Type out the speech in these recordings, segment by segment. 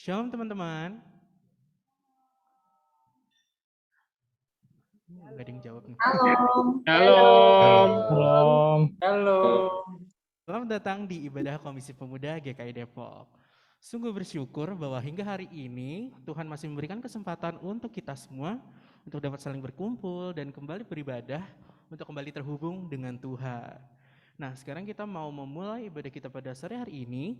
Shalom teman-teman. Nggak ada yang jawab nih. Halo. Shalom. Shalom. Halo. Selamat datang di ibadah Komisi Pemuda GKI Depok. Sungguh bersyukur bahwa hingga hari ini Tuhan masih memberikan kesempatan untuk kita semua untuk dapat saling berkumpul dan kembali beribadah untuk kembali terhubung dengan Tuhan. Nah, sekarang kita mau memulai ibadah kita pada sore hari ini.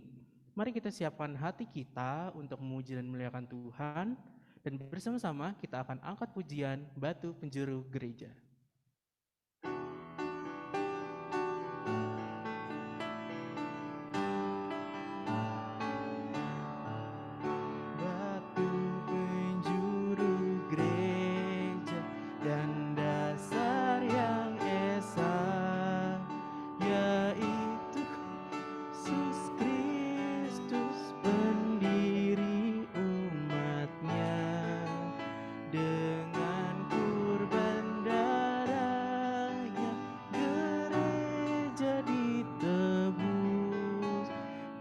Mari kita siapkan hati kita untuk memuji dan memuliakan Tuhan, dan bersama-sama kita akan angkat pujian Batu Penjuru Gereja. Batu penjuru gereja dan dasar yang esa, yaitu Yesus Kristus pendiri umatnya. Dengan kurban darahnya gereja ditebus,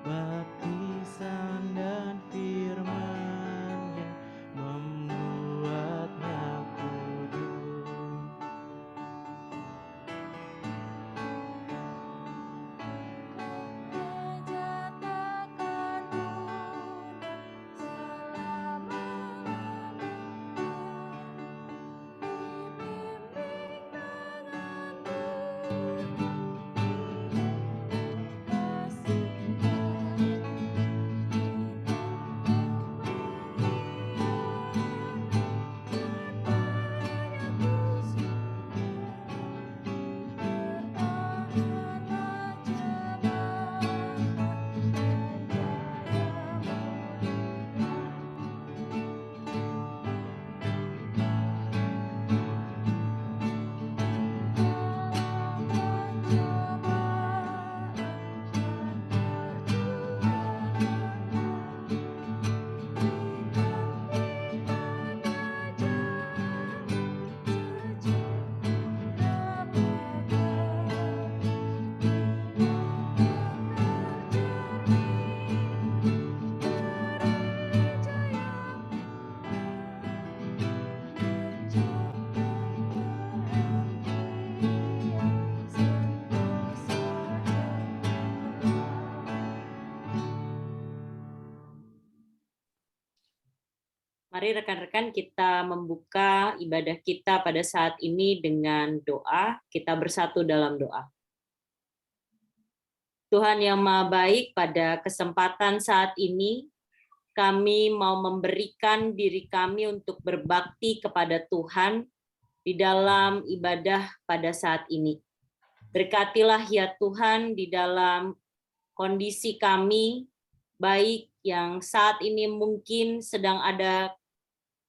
baptisan dan firman-Nya membuatnya kudus. Mari rekan-rekan kita membuka ibadah kita pada saat ini dengan doa. Kita bersatu dalam doa. Tuhan yang Maha Baik, pada kesempatan saat ini kami mau memberikan diri kami untuk berbakti kepada Tuhan di dalam ibadah pada saat ini. Berkatilah ya Tuhan di dalam kondisi kami, baik yang saat ini mungkin sedang ada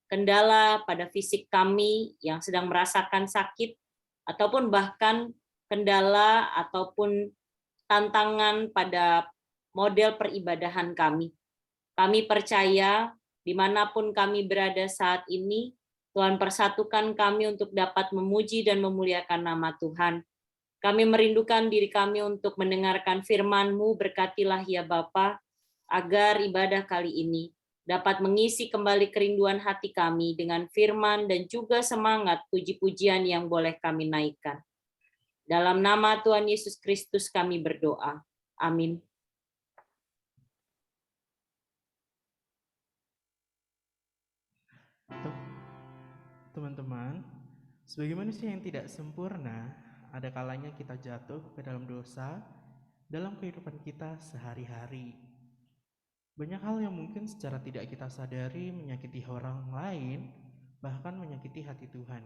kendala pada fisik kami yang sedang merasakan sakit, ataupun bahkan kendala ataupun tantangan pada model peribadahan kami. Kami percaya dimanapun kami berada saat ini, Tuhan persatukan kami untuk dapat memuji dan memuliakan nama Tuhan. Kami merindukan diri kami untuk mendengarkan firman-Mu, berkatilah ya Bapa, agar ibadah kali ini dapat mengisi kembali kerinduan hati kami dengan firman dan juga semangat puji-pujian yang boleh kami naikkan. Dalam nama Tuhan Yesus Kristus kami berdoa. Amin. Teman-teman, sebagai manusia yang tidak sempurna, ada kalanya kita jatuh ke dalam dosa dalam kehidupan kita sehari-hari. Banyak hal yang mungkin secara tidak kita sadari menyakiti orang lain, bahkan menyakiti hati Tuhan.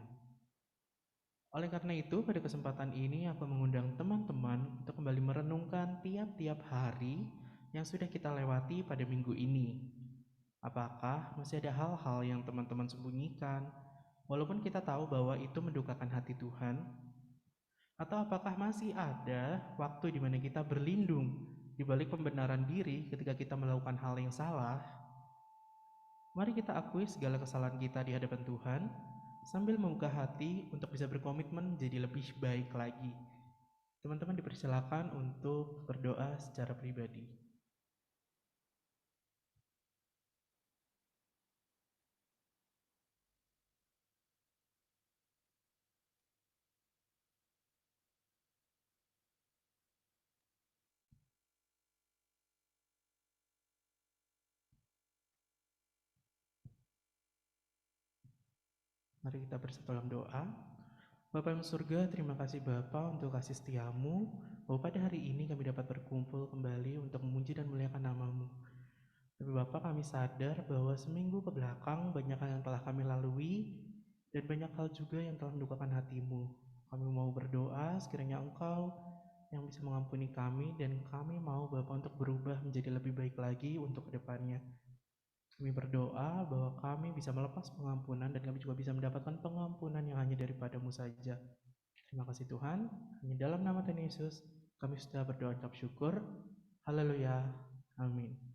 Oleh karena itu, pada kesempatan ini aku mengundang teman-teman untuk kembali merenungkan tiap-tiap hari yang sudah kita lewati pada minggu ini. Apakah masih ada hal-hal yang teman-teman sembunyikan, walaupun kita tahu bahwa itu mendukakan hati Tuhan? Atau apakah masih ada waktu di mana kita berlindung di balik pembenaran diri ketika kita melakukan hal yang salah? Mari kita akui segala kesalahan kita di hadapan Tuhan, sambil membuka hati untuk bisa berkomitmen menjadi lebih baik lagi. Teman-teman dipersilakan untuk berdoa secara pribadi. Mari kita bersatu dalam doa. Bapa yang surga, terima kasih Bapa untuk kasih setiamu, bahwa pada hari ini kami dapat berkumpul kembali untuk memuji dan memuliakan namamu. Tapi Bapa, kami sadar bahwa seminggu ke belakang banyak hal yang telah kami lalui, dan banyak hal juga yang telah mendukakan hatimu. Kami mau berdoa, sekiranya Engkau yang bisa mengampuni kami, dan kami mau Bapa untuk berubah menjadi lebih baik lagi untuk kedepannya. Kami berdoa bahwa kami bisa melepas pengampunan dan kami juga bisa mendapatkan pengampunan yang hanya daripada-Mu saja. Terima kasih Tuhan, hanya dalam nama Tuhan Yesus kami sudah berdoa ucap syukur. Haleluya, amin.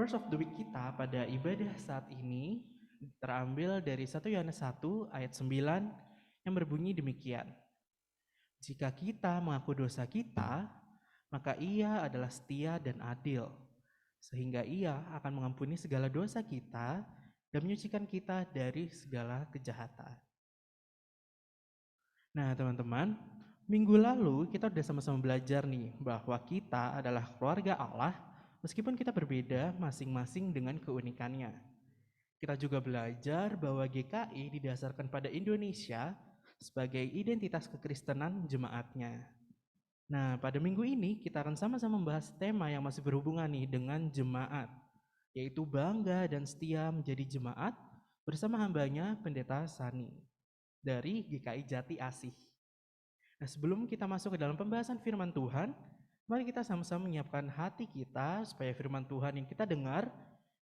Verse of the week kita pada ibadah saat ini terambil dari 1 Yohanes 1 ayat 9 yang berbunyi demikian. Jika kita mengaku dosa kita, maka Ia adalah setia dan adil, sehingga Ia akan mengampuni segala dosa kita dan menyucikan kita dari segala kejahatan. Nah teman-teman, minggu lalu kita udah sama-sama belajar nih bahwa kita adalah keluarga Allah meskipun kita berbeda masing-masing dengan keunikannya. Kita juga belajar bahwa GKI didasarkan pada Indonesia sebagai identitas kekristenan jemaatnya. Nah, pada minggu ini kita akan sama-sama membahas tema yang masih berhubungan nih dengan jemaat, yaitu bangga dan setia menjadi jemaat bersama hambanya Pendeta Sani dari GKI Jati Asih. Nah, sebelum kita masuk ke dalam pembahasan firman Tuhan, Mari kita sama-sama menyiapkan hati kita supaya firman Tuhan yang kita dengar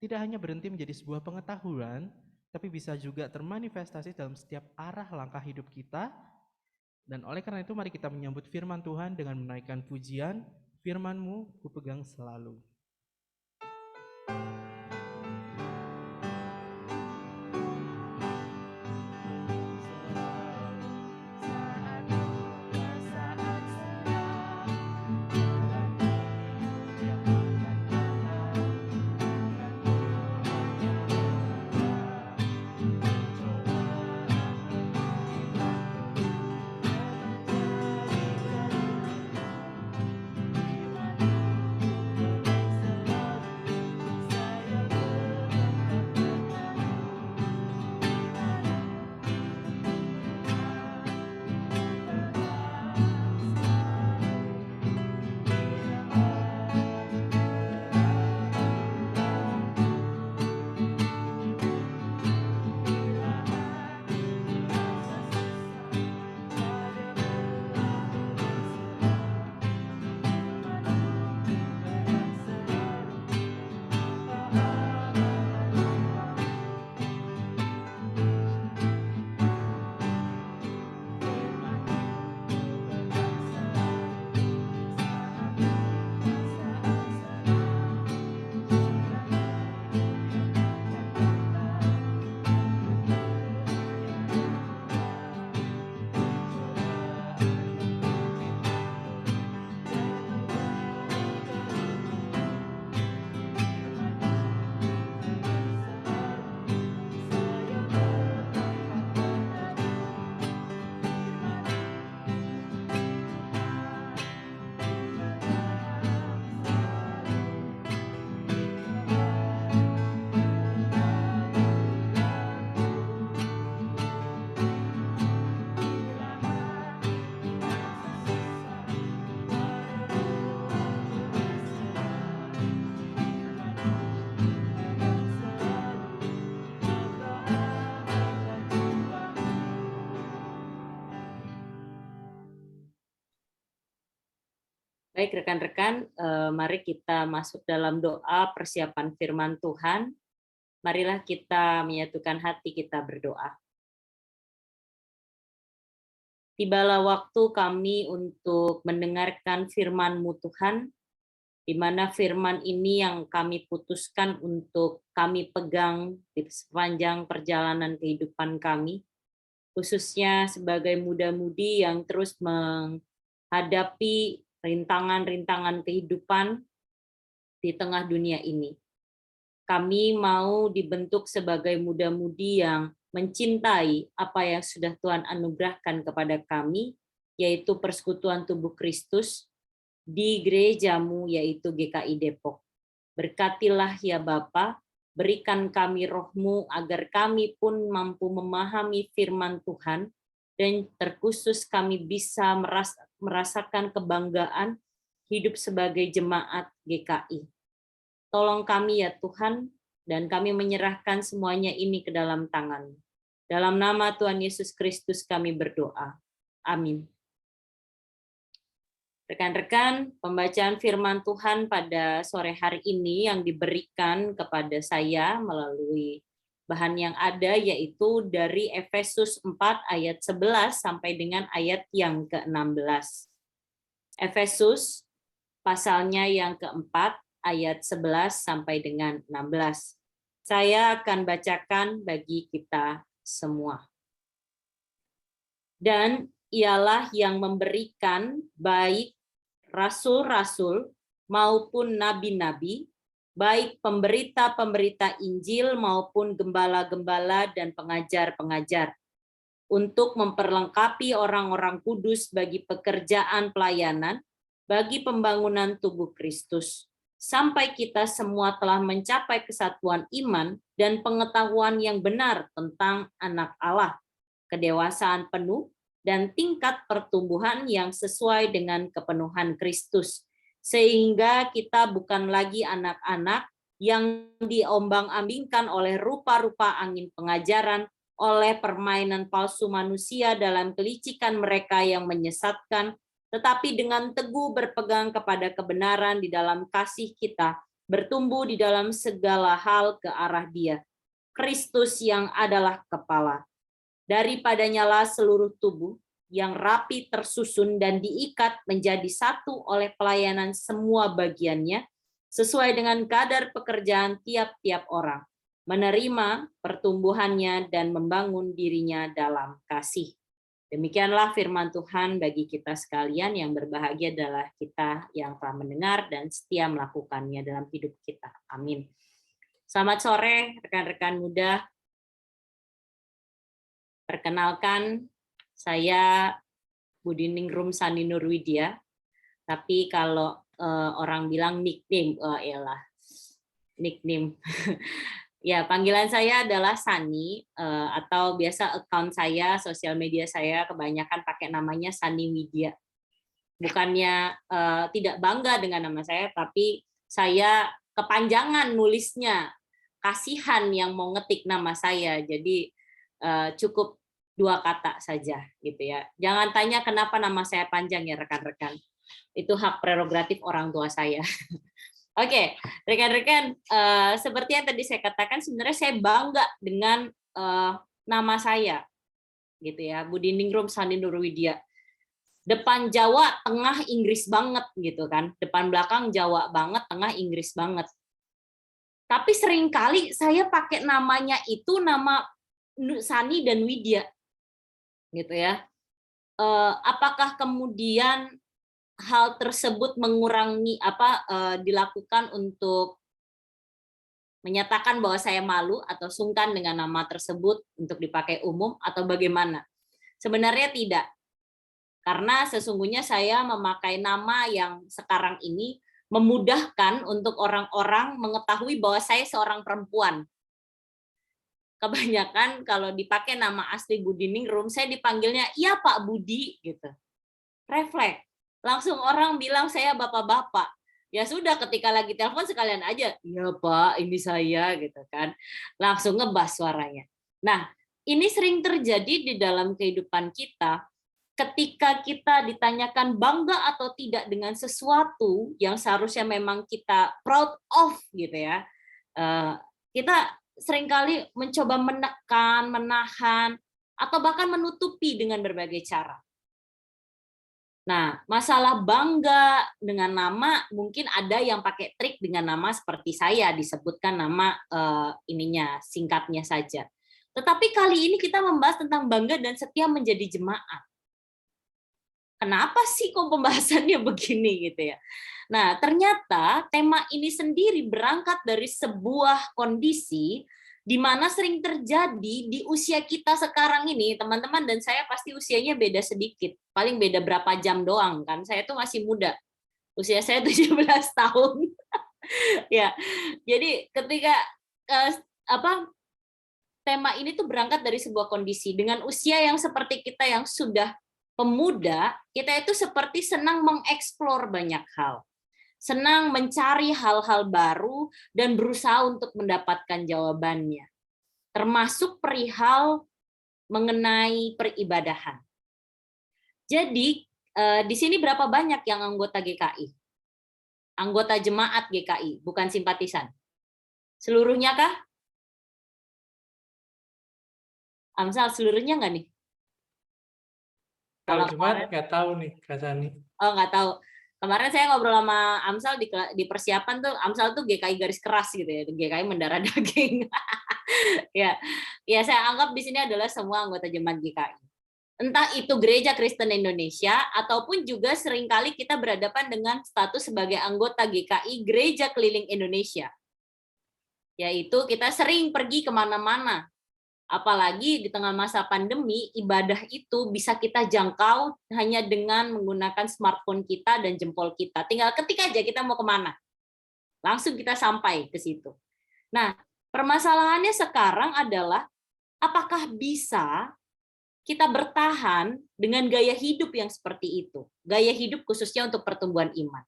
tidak hanya berhenti menjadi sebuah pengetahuan, tapi bisa juga termanifestasi dalam setiap arah langkah hidup kita. Dan oleh karena itu mari kita menyambut firman Tuhan dengan menaikkan pujian, firman-Mu kupegang selalu. Baik rekan-rekan, mari kita masuk dalam doa persiapan firman Tuhan. Marilah kita menyatukan hati kita berdoa. Tibalah waktu kami untuk mendengarkan firman-Mu Tuhan, di mana firman ini yang kami putuskan untuk kami pegang di sepanjang perjalanan kehidupan kami, khususnya sebagai muda-mudi yang terus menghadapi rintangan-rintangan kehidupan di tengah dunia ini. Kami mau dibentuk sebagai muda-mudi yang mencintai apa yang sudah Tuhan anugerahkan kepada kami, yaitu persekutuan tubuh Kristus di gerejamu, yaitu GKI Depok. Berkatilah ya Bapa, berikan kami roh-Mu agar kami pun mampu memahami firman Tuhan, dan terkhusus kami bisa merasakan kebanggaan hidup sebagai jemaat GKI. Tolong kami ya Tuhan, dan kami menyerahkan semuanya ini ke dalam tangan-Mu. Dalam nama Tuhan Yesus Kristus kami berdoa. Amin. Rekan-rekan, pembacaan firman Tuhan pada sore hari ini yang diberikan kepada saya melalui bahan yang ada, yaitu dari Efesus 4 ayat 11 sampai dengan ayat yang ke-16. Efesus pasalnya yang keempat, ayat 11 sampai dengan 16. Saya akan bacakan bagi kita semua. Dan ialah yang memberikan baik rasul-rasul maupun nabi-nabi, baik pemberita-pemberita Injil maupun gembala-gembala dan pengajar-pengajar, untuk memperlengkapi orang-orang kudus bagi pekerjaan pelayanan, bagi pembangunan tubuh Kristus, sampai kita semua telah mencapai kesatuan iman dan pengetahuan yang benar tentang Anak Allah, kedewasaan penuh, dan tingkat pertumbuhan yang sesuai dengan kepenuhan Kristus, sehingga kita bukan lagi anak-anak yang diombang-ambingkan oleh rupa-rupa angin pengajaran, oleh permainan palsu manusia dalam kelicikan mereka yang menyesatkan, tetapi dengan teguh berpegang kepada kebenaran di dalam kasih kita, bertumbuh di dalam segala hal ke arah Dia, Kristus yang adalah kepala. Daripadanyalah seluruh tubuh yang rapi tersusun dan diikat menjadi satu oleh pelayanan semua bagiannya, sesuai dengan kadar pekerjaan tiap-tiap orang, menerima pertumbuhannya dan membangun dirinya dalam kasih. Demikianlah firman Tuhan bagi kita sekalian. Yang berbahagia adalah kita yang telah mendengar dan setia melakukannya dalam hidup kita. Amin. Selamat sore rekan-rekan muda. Perkenalkan, saya Budi Ningrum Sani Nurwidya. Tapi kalau orang bilang nickname, nickname. Ya, panggilan saya adalah Sani, atau biasa account saya, sosial media saya kebanyakan pakai namanya Sani Widya. Bukannya tidak bangga dengan nama saya, tapi saya kepanjangan nulisnya, kasihan yang mau ngetik nama saya, jadi cukup 2 kata saja gitu ya. Jangan tanya kenapa nama saya panjang ya rekan-rekan. Itu hak prerogatif orang tua saya. Oke, rekan-rekan, seperti yang tadi saya katakan, sebenarnya saya bangga dengan nama saya, gitu ya, Budi Ningrum Sani Nurwidya. Depan Jawa, tengah Inggris banget, gitu kan. Depan belakang Jawa banget, tengah Inggris banget. Tapi seringkali saya pakai namanya itu nama Sani dan Widya, gitu ya. Apakah kemudian hal tersebut mengurangi dilakukan untuk menyatakan bahwa saya malu atau sungkan dengan nama tersebut untuk dipakai umum atau bagaimana? Sebenarnya tidak. Karena sesungguhnya saya memakai nama yang sekarang ini memudahkan untuk orang-orang mengetahui bahwa saya seorang perempuan. Kebanyakan kalau dipakai nama asli Budi Ningrum, saya dipanggilnya, "Iya Pak Budi," gitu. Refleks. Langsung orang bilang saya bapak-bapak. Ya sudah, ketika lagi telepon sekalian aja, "Iya Pak, ini saya," gitu kan. Langsung ngebas suaranya. Nah, ini sering terjadi di dalam kehidupan kita ketika kita ditanyakan bangga atau tidak dengan sesuatu yang seharusnya memang kita proud of gitu ya. Kita seringkali mencoba menekan, menahan, atau bahkan menutupi dengan berbagai cara. Nah, masalah bangga dengan nama, mungkin ada yang pakai trik dengan nama seperti saya, disebutkan nama singkatnya saja. Tetapi kali ini kita membahas tentang bangga dan setia menjadi jemaat. Kenapa sih kok pembahasannya begini gitu ya? Nah, ternyata tema ini sendiri berangkat dari sebuah kondisi di mana sering terjadi di usia kita sekarang ini, teman-teman dan saya pasti usianya beda sedikit, paling beda berapa jam doang kan, saya tuh masih muda, usia saya 17 tahun. Ya, jadi ketika tema ini tuh berangkat dari sebuah kondisi, dengan usia yang seperti kita yang sudah pemuda, kita itu seperti senang mengeksplor banyak hal. Senang mencari hal-hal baru dan berusaha untuk mendapatkan jawabannya. Termasuk perihal mengenai peribadahan. Jadi, di sini berapa banyak yang anggota GKI? Anggota jemaat GKI, bukan simpatisan. Seluruhnya kah? Amsal, seluruhnya nggak nih? Kalau jemaat nggak tahu nih, Kak Sani. Oh, nggak tahu. Kemarin saya ngobrol sama Amsal di persiapan tuh, Amsal tuh GKI garis keras gitu ya, GKI mendarah daging. Ya, saya anggap di sini adalah semua anggota jemaat GKI. Entah itu Gereja Kristen Indonesia, ataupun juga seringkali kita berhadapan dengan status sebagai anggota GKI Gereja Keliling Indonesia. Yaitu kita sering pergi kemana-mana. Apalagi di tengah masa pandemi, ibadah itu bisa kita jangkau hanya dengan menggunakan smartphone kita dan jempol kita. Tinggal ketik aja kita mau kemana. Langsung kita sampai ke situ. Nah, permasalahannya sekarang adalah apakah bisa kita bertahan dengan gaya hidup yang seperti itu? Gaya hidup khususnya untuk pertumbuhan iman.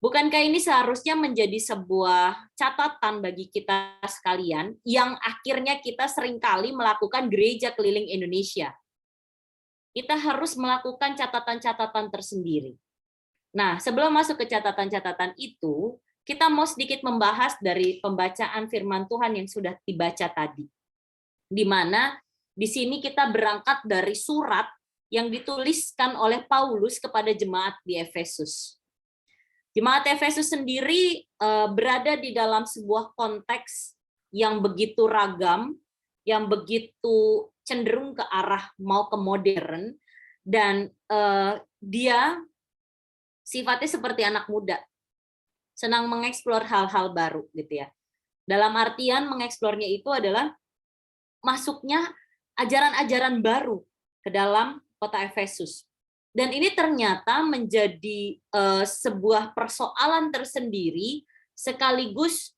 Bukankah ini seharusnya menjadi sebuah catatan bagi kita sekalian yang akhirnya kita seringkali melakukan gereja keliling Indonesia? kita harus melakukan catatan-catatan tersendiri. Nah, sebelum masuk ke catatan-catatan itu, kita mau sedikit membahas dari pembacaan firman Tuhan yang sudah dibaca tadi. Di mana di sini kita berangkat dari surat yang dituliskan oleh Paulus kepada jemaat di Efesus. Jemaat Efesus sendiri berada di dalam sebuah konteks yang begitu ragam, yang begitu cenderung ke arah mau ke modern, dan dia sifatnya seperti anak muda, senang mengeksplor hal-hal baru gitu ya. Dalam artian mengeksplornya itu adalah masuknya ajaran-ajaran baru ke dalam kota Efesus. Dan ini ternyata menjadi sebuah persoalan tersendiri sekaligus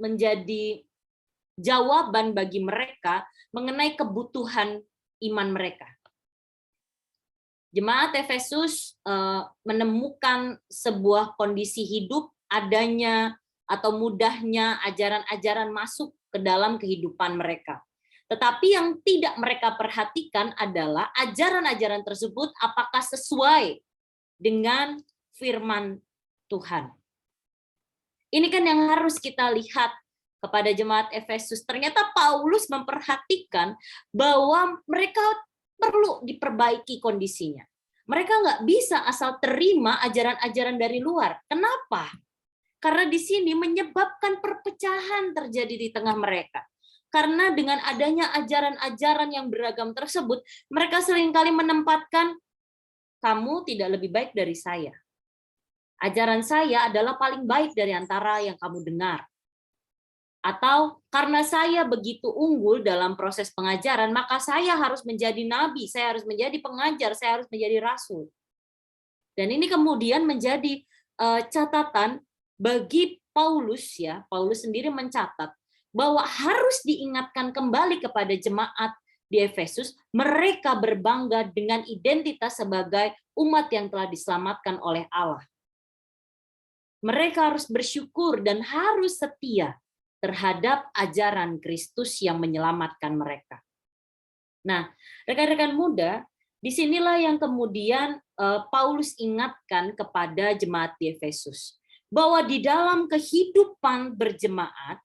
menjadi jawaban bagi mereka mengenai kebutuhan iman mereka. Jemaat Efesus menemukan sebuah kondisi hidup adanya atau mudahnya ajaran-ajaran masuk ke dalam kehidupan mereka. Tetapi yang tidak mereka perhatikan adalah ajaran-ajaran tersebut apakah sesuai dengan firman Tuhan. Ini kan yang harus kita lihat kepada jemaat Efesus. Ternyata Paulus memperhatikan bahwa mereka perlu diperbaiki kondisinya. Mereka nggak bisa asal terima ajaran-ajaran dari luar. Kenapa? Karena di sini menyebabkan perpecahan terjadi di tengah mereka. Karena dengan adanya ajaran-ajaran yang beragam tersebut, mereka seringkali menempatkan, kamu tidak lebih baik dari saya. Ajaran saya adalah paling baik dari antara yang kamu dengar. Atau karena saya begitu unggul dalam proses pengajaran, maka saya harus menjadi nabi, saya harus menjadi pengajar, saya harus menjadi rasul. Dan ini kemudian menjadi catatan bagi Paulus ya. Paulus sendiri mencatat bahwa harus diingatkan kembali kepada jemaat di Efesus, mereka berbangga dengan identitas sebagai umat yang telah diselamatkan oleh Allah. Mereka harus bersyukur dan harus setia terhadap ajaran Kristus yang menyelamatkan mereka. Nah, rekan-rekan muda, disinilah yang kemudian Paulus ingatkan kepada jemaat di Efesus, bahwa di dalam kehidupan berjemaat,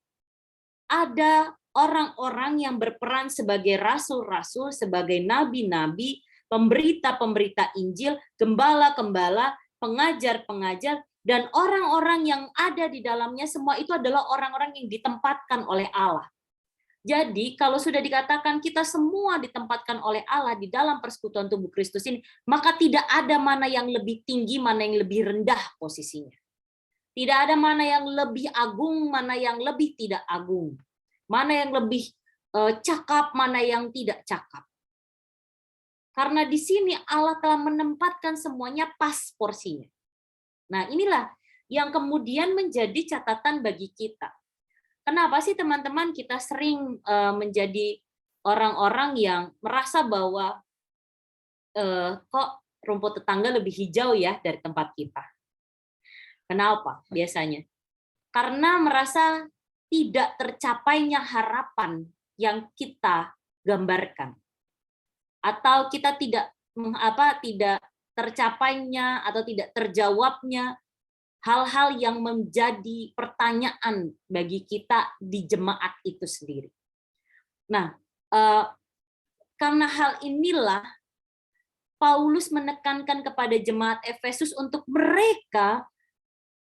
ada orang-orang yang berperan sebagai rasul-rasul, sebagai nabi-nabi, pemberita-pemberita Injil, gembala-gembala, pengajar-pengajar, dan orang-orang yang ada di dalamnya semua itu adalah orang-orang yang ditempatkan oleh Allah. Jadi kalau sudah dikatakan kita semua ditempatkan oleh Allah di dalam persekutuan tubuh Kristus ini, maka tidak ada mana yang lebih tinggi, mana yang lebih rendah posisinya. Tidak ada mana yang lebih agung, mana yang lebih tidak agung. Mana yang lebih cakap, mana yang tidak cakap. Karena di sini Allah telah menempatkan semuanya pas porsinya. Nah, inilah yang kemudian menjadi catatan bagi kita. Kenapa sih teman-teman kita sering menjadi orang-orang yang merasa bahwa kok rumput tetangga lebih hijau ya dari tempat kita? Kenapa biasanya? Karena merasa tidak tercapainya harapan yang kita gambarkan. Atau kita tidak tercapainya atau tidak terjawabnya hal-hal yang menjadi pertanyaan bagi kita di jemaat itu sendiri. Nah, karena hal inilah Paulus menekankan kepada jemaat Efesus untuk mereka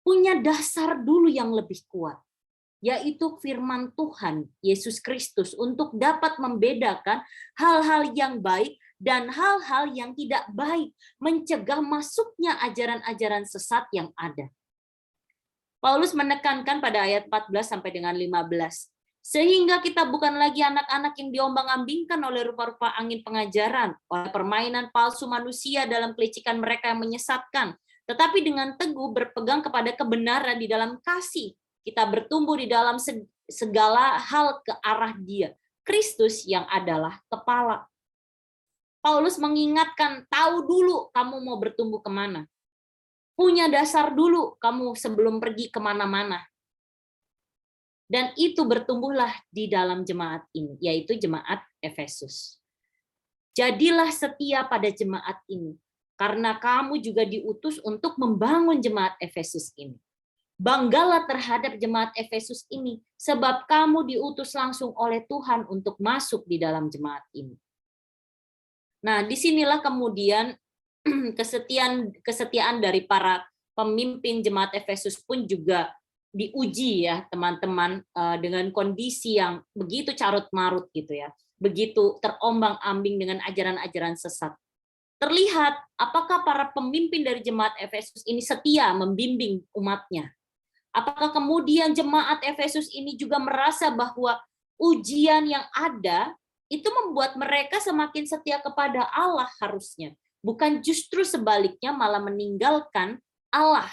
punya dasar dulu yang lebih kuat, yaitu firman Tuhan, Yesus Kristus, untuk dapat membedakan hal-hal yang baik dan hal-hal yang tidak baik, mencegah masuknya ajaran-ajaran sesat yang ada. Paulus menekankan pada ayat 14 sampai dengan 15. Sehingga kita bukan lagi anak-anak yang diombang-ambingkan oleh rupa-rupa angin pengajaran, oleh permainan palsu manusia dalam kelicikan mereka yang menyesatkan, tetapi dengan teguh berpegang kepada kebenaran di dalam kasih, kita bertumbuh di dalam segala hal ke arah Dia, Kristus yang adalah kepala. Paulus mengingatkan, tahu dulu kamu mau bertumbuh kemana. Punya dasar dulu kamu sebelum pergi kemana-mana. Dan itu bertumbuhlah di dalam jemaat ini, yaitu jemaat Efesus. Jadilah setia pada jemaat ini, karena kamu juga diutus untuk membangun jemaat Efesus ini. Banggalah terhadap jemaat Efesus ini, sebab kamu diutus langsung oleh Tuhan untuk masuk di dalam jemaat ini. Nah, disinilah kemudian kesetiaan dari para pemimpin jemaat Efesus pun juga diuji ya teman-teman, dengan kondisi yang begitu carut-marut gitu ya, begitu terombang-ambing dengan ajaran-ajaran sesat. Terlihat apakah para pemimpin dari jemaat Efesus ini setia membimbing umatnya. Apakah kemudian jemaat Efesus ini juga merasa bahwa ujian yang ada itu membuat mereka semakin setia kepada Allah harusnya. Bukan justru sebaliknya malah meninggalkan Allah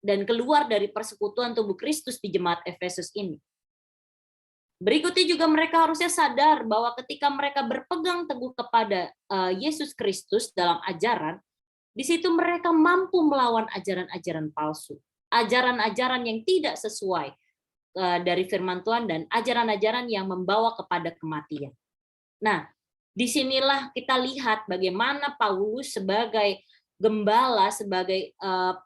dan keluar dari persekutuan tubuh Kristus di jemaat Efesus ini. Berikutnya juga mereka harusnya sadar bahwa ketika mereka berpegang teguh kepada Yesus Kristus dalam ajaran, di situ mereka mampu melawan ajaran-ajaran palsu. Ajaran-ajaran yang tidak sesuai dari firman Tuhan dan ajaran-ajaran yang membawa kepada kematian. Nah, disinilah kita lihat bagaimana Paulus sebagai gembala, sebagai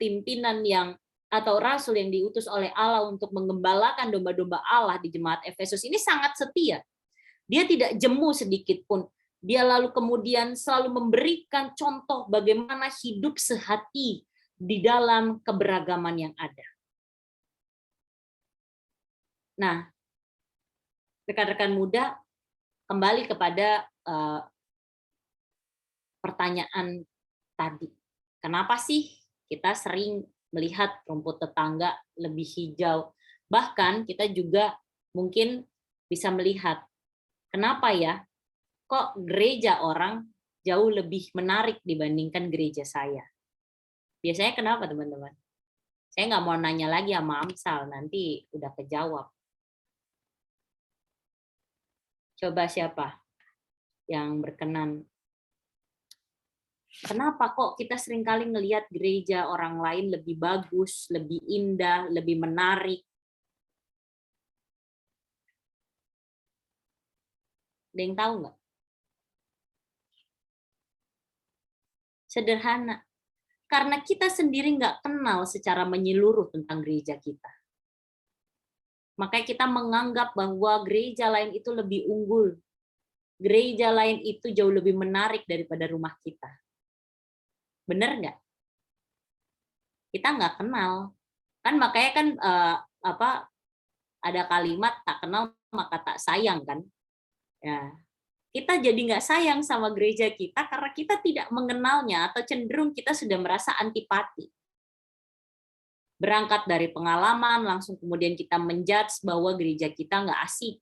pimpinan yang atau rasul yang diutus oleh Allah untuk menggembalakan domba-domba Allah di jemaat Efesus ini sangat setia. Dia tidak jemu sedikit pun. Dia lalu kemudian selalu memberikan contoh bagaimana hidup sehati di dalam keberagaman yang ada. Nah, rekan-rekan muda, kembali kepada pertanyaan tadi. Kenapa sih kita sering melihat rumput tetangga lebih hijau? Bahkan kita juga mungkin bisa melihat, kenapa ya kok gereja orang jauh lebih menarik dibandingkan gereja saya? Biasanya kenapa teman-teman? Saya nggak mau nanya lagi sama Amsal, nanti udah kejawab. Coba siapa yang berkenan? Kenapa kok kita seringkali ngelihat gereja orang lain lebih bagus, lebih indah, lebih menarik? Ada yang tahu nggak? Sederhana. Karena kita sendiri nggak kenal secara menyeluruh tentang gereja kita. Makanya kita menganggap bahwa gereja lain itu lebih unggul. Gereja lain itu jauh lebih menarik daripada rumah kita. Benar nggak? Kita nggak kenal. Kan makanya kan ada kalimat tak kenal maka tak sayang kan. Ya. Kita jadi nggak sayang sama gereja kita karena kita tidak mengenalnya atau cenderung kita sudah merasa antipati. Berangkat dari pengalaman, langsung kemudian kita menjudge bahwa gereja kita nggak asik.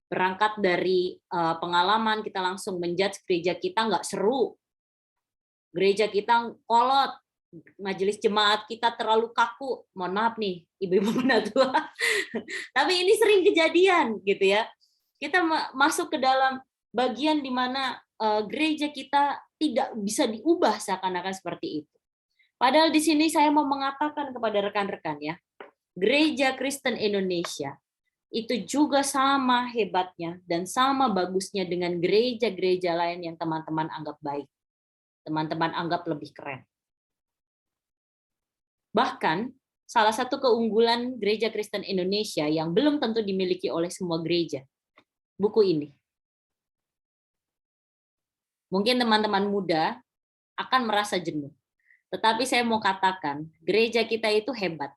Berangkat dari pengalaman, kita langsung menjudge gereja kita nggak seru. Gereja kita kolot, majelis jemaat kita terlalu kaku. Mohon maaf nih, ibu-ibu penatua. Tapi ini sering kejadian gitu ya. Kita masuk ke dalam bagian di mana gereja kita tidak bisa diubah seakan-akan seperti itu. Padahal di sini saya mau mengatakan kepada rekan-rekan ya, Gereja Kristen Indonesia itu juga sama hebatnya dan sama bagusnya dengan gereja-gereja lain yang teman-teman anggap baik. Teman-teman anggap lebih keren. Bahkan salah satu keunggulan Gereja Kristen Indonesia yang belum tentu dimiliki oleh semua gereja, buku ini. Mungkin teman-teman muda akan merasa jenuh. Tetapi saya mau katakan, gereja kita itu hebat.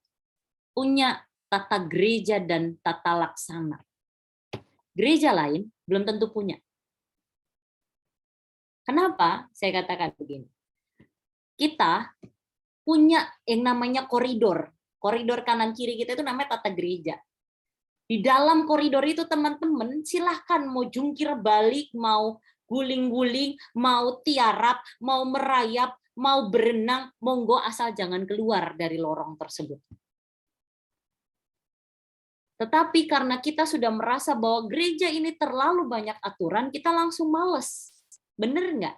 Punya tata gereja dan tata laksana. Gereja lain belum tentu punya. Kenapa saya katakan begini? Kita punya yang namanya koridor. Koridor kanan kiri kita itu namanya tata gereja. Di dalam koridor itu teman-teman silahkan mau jungkir balik, mau guling-guling, mau tiarap, mau merayap, mau berenang, monggo asal jangan keluar dari lorong tersebut. Tetapi karena kita sudah merasa bahwa gereja ini terlalu banyak aturan, kita langsung males. Bener nggak?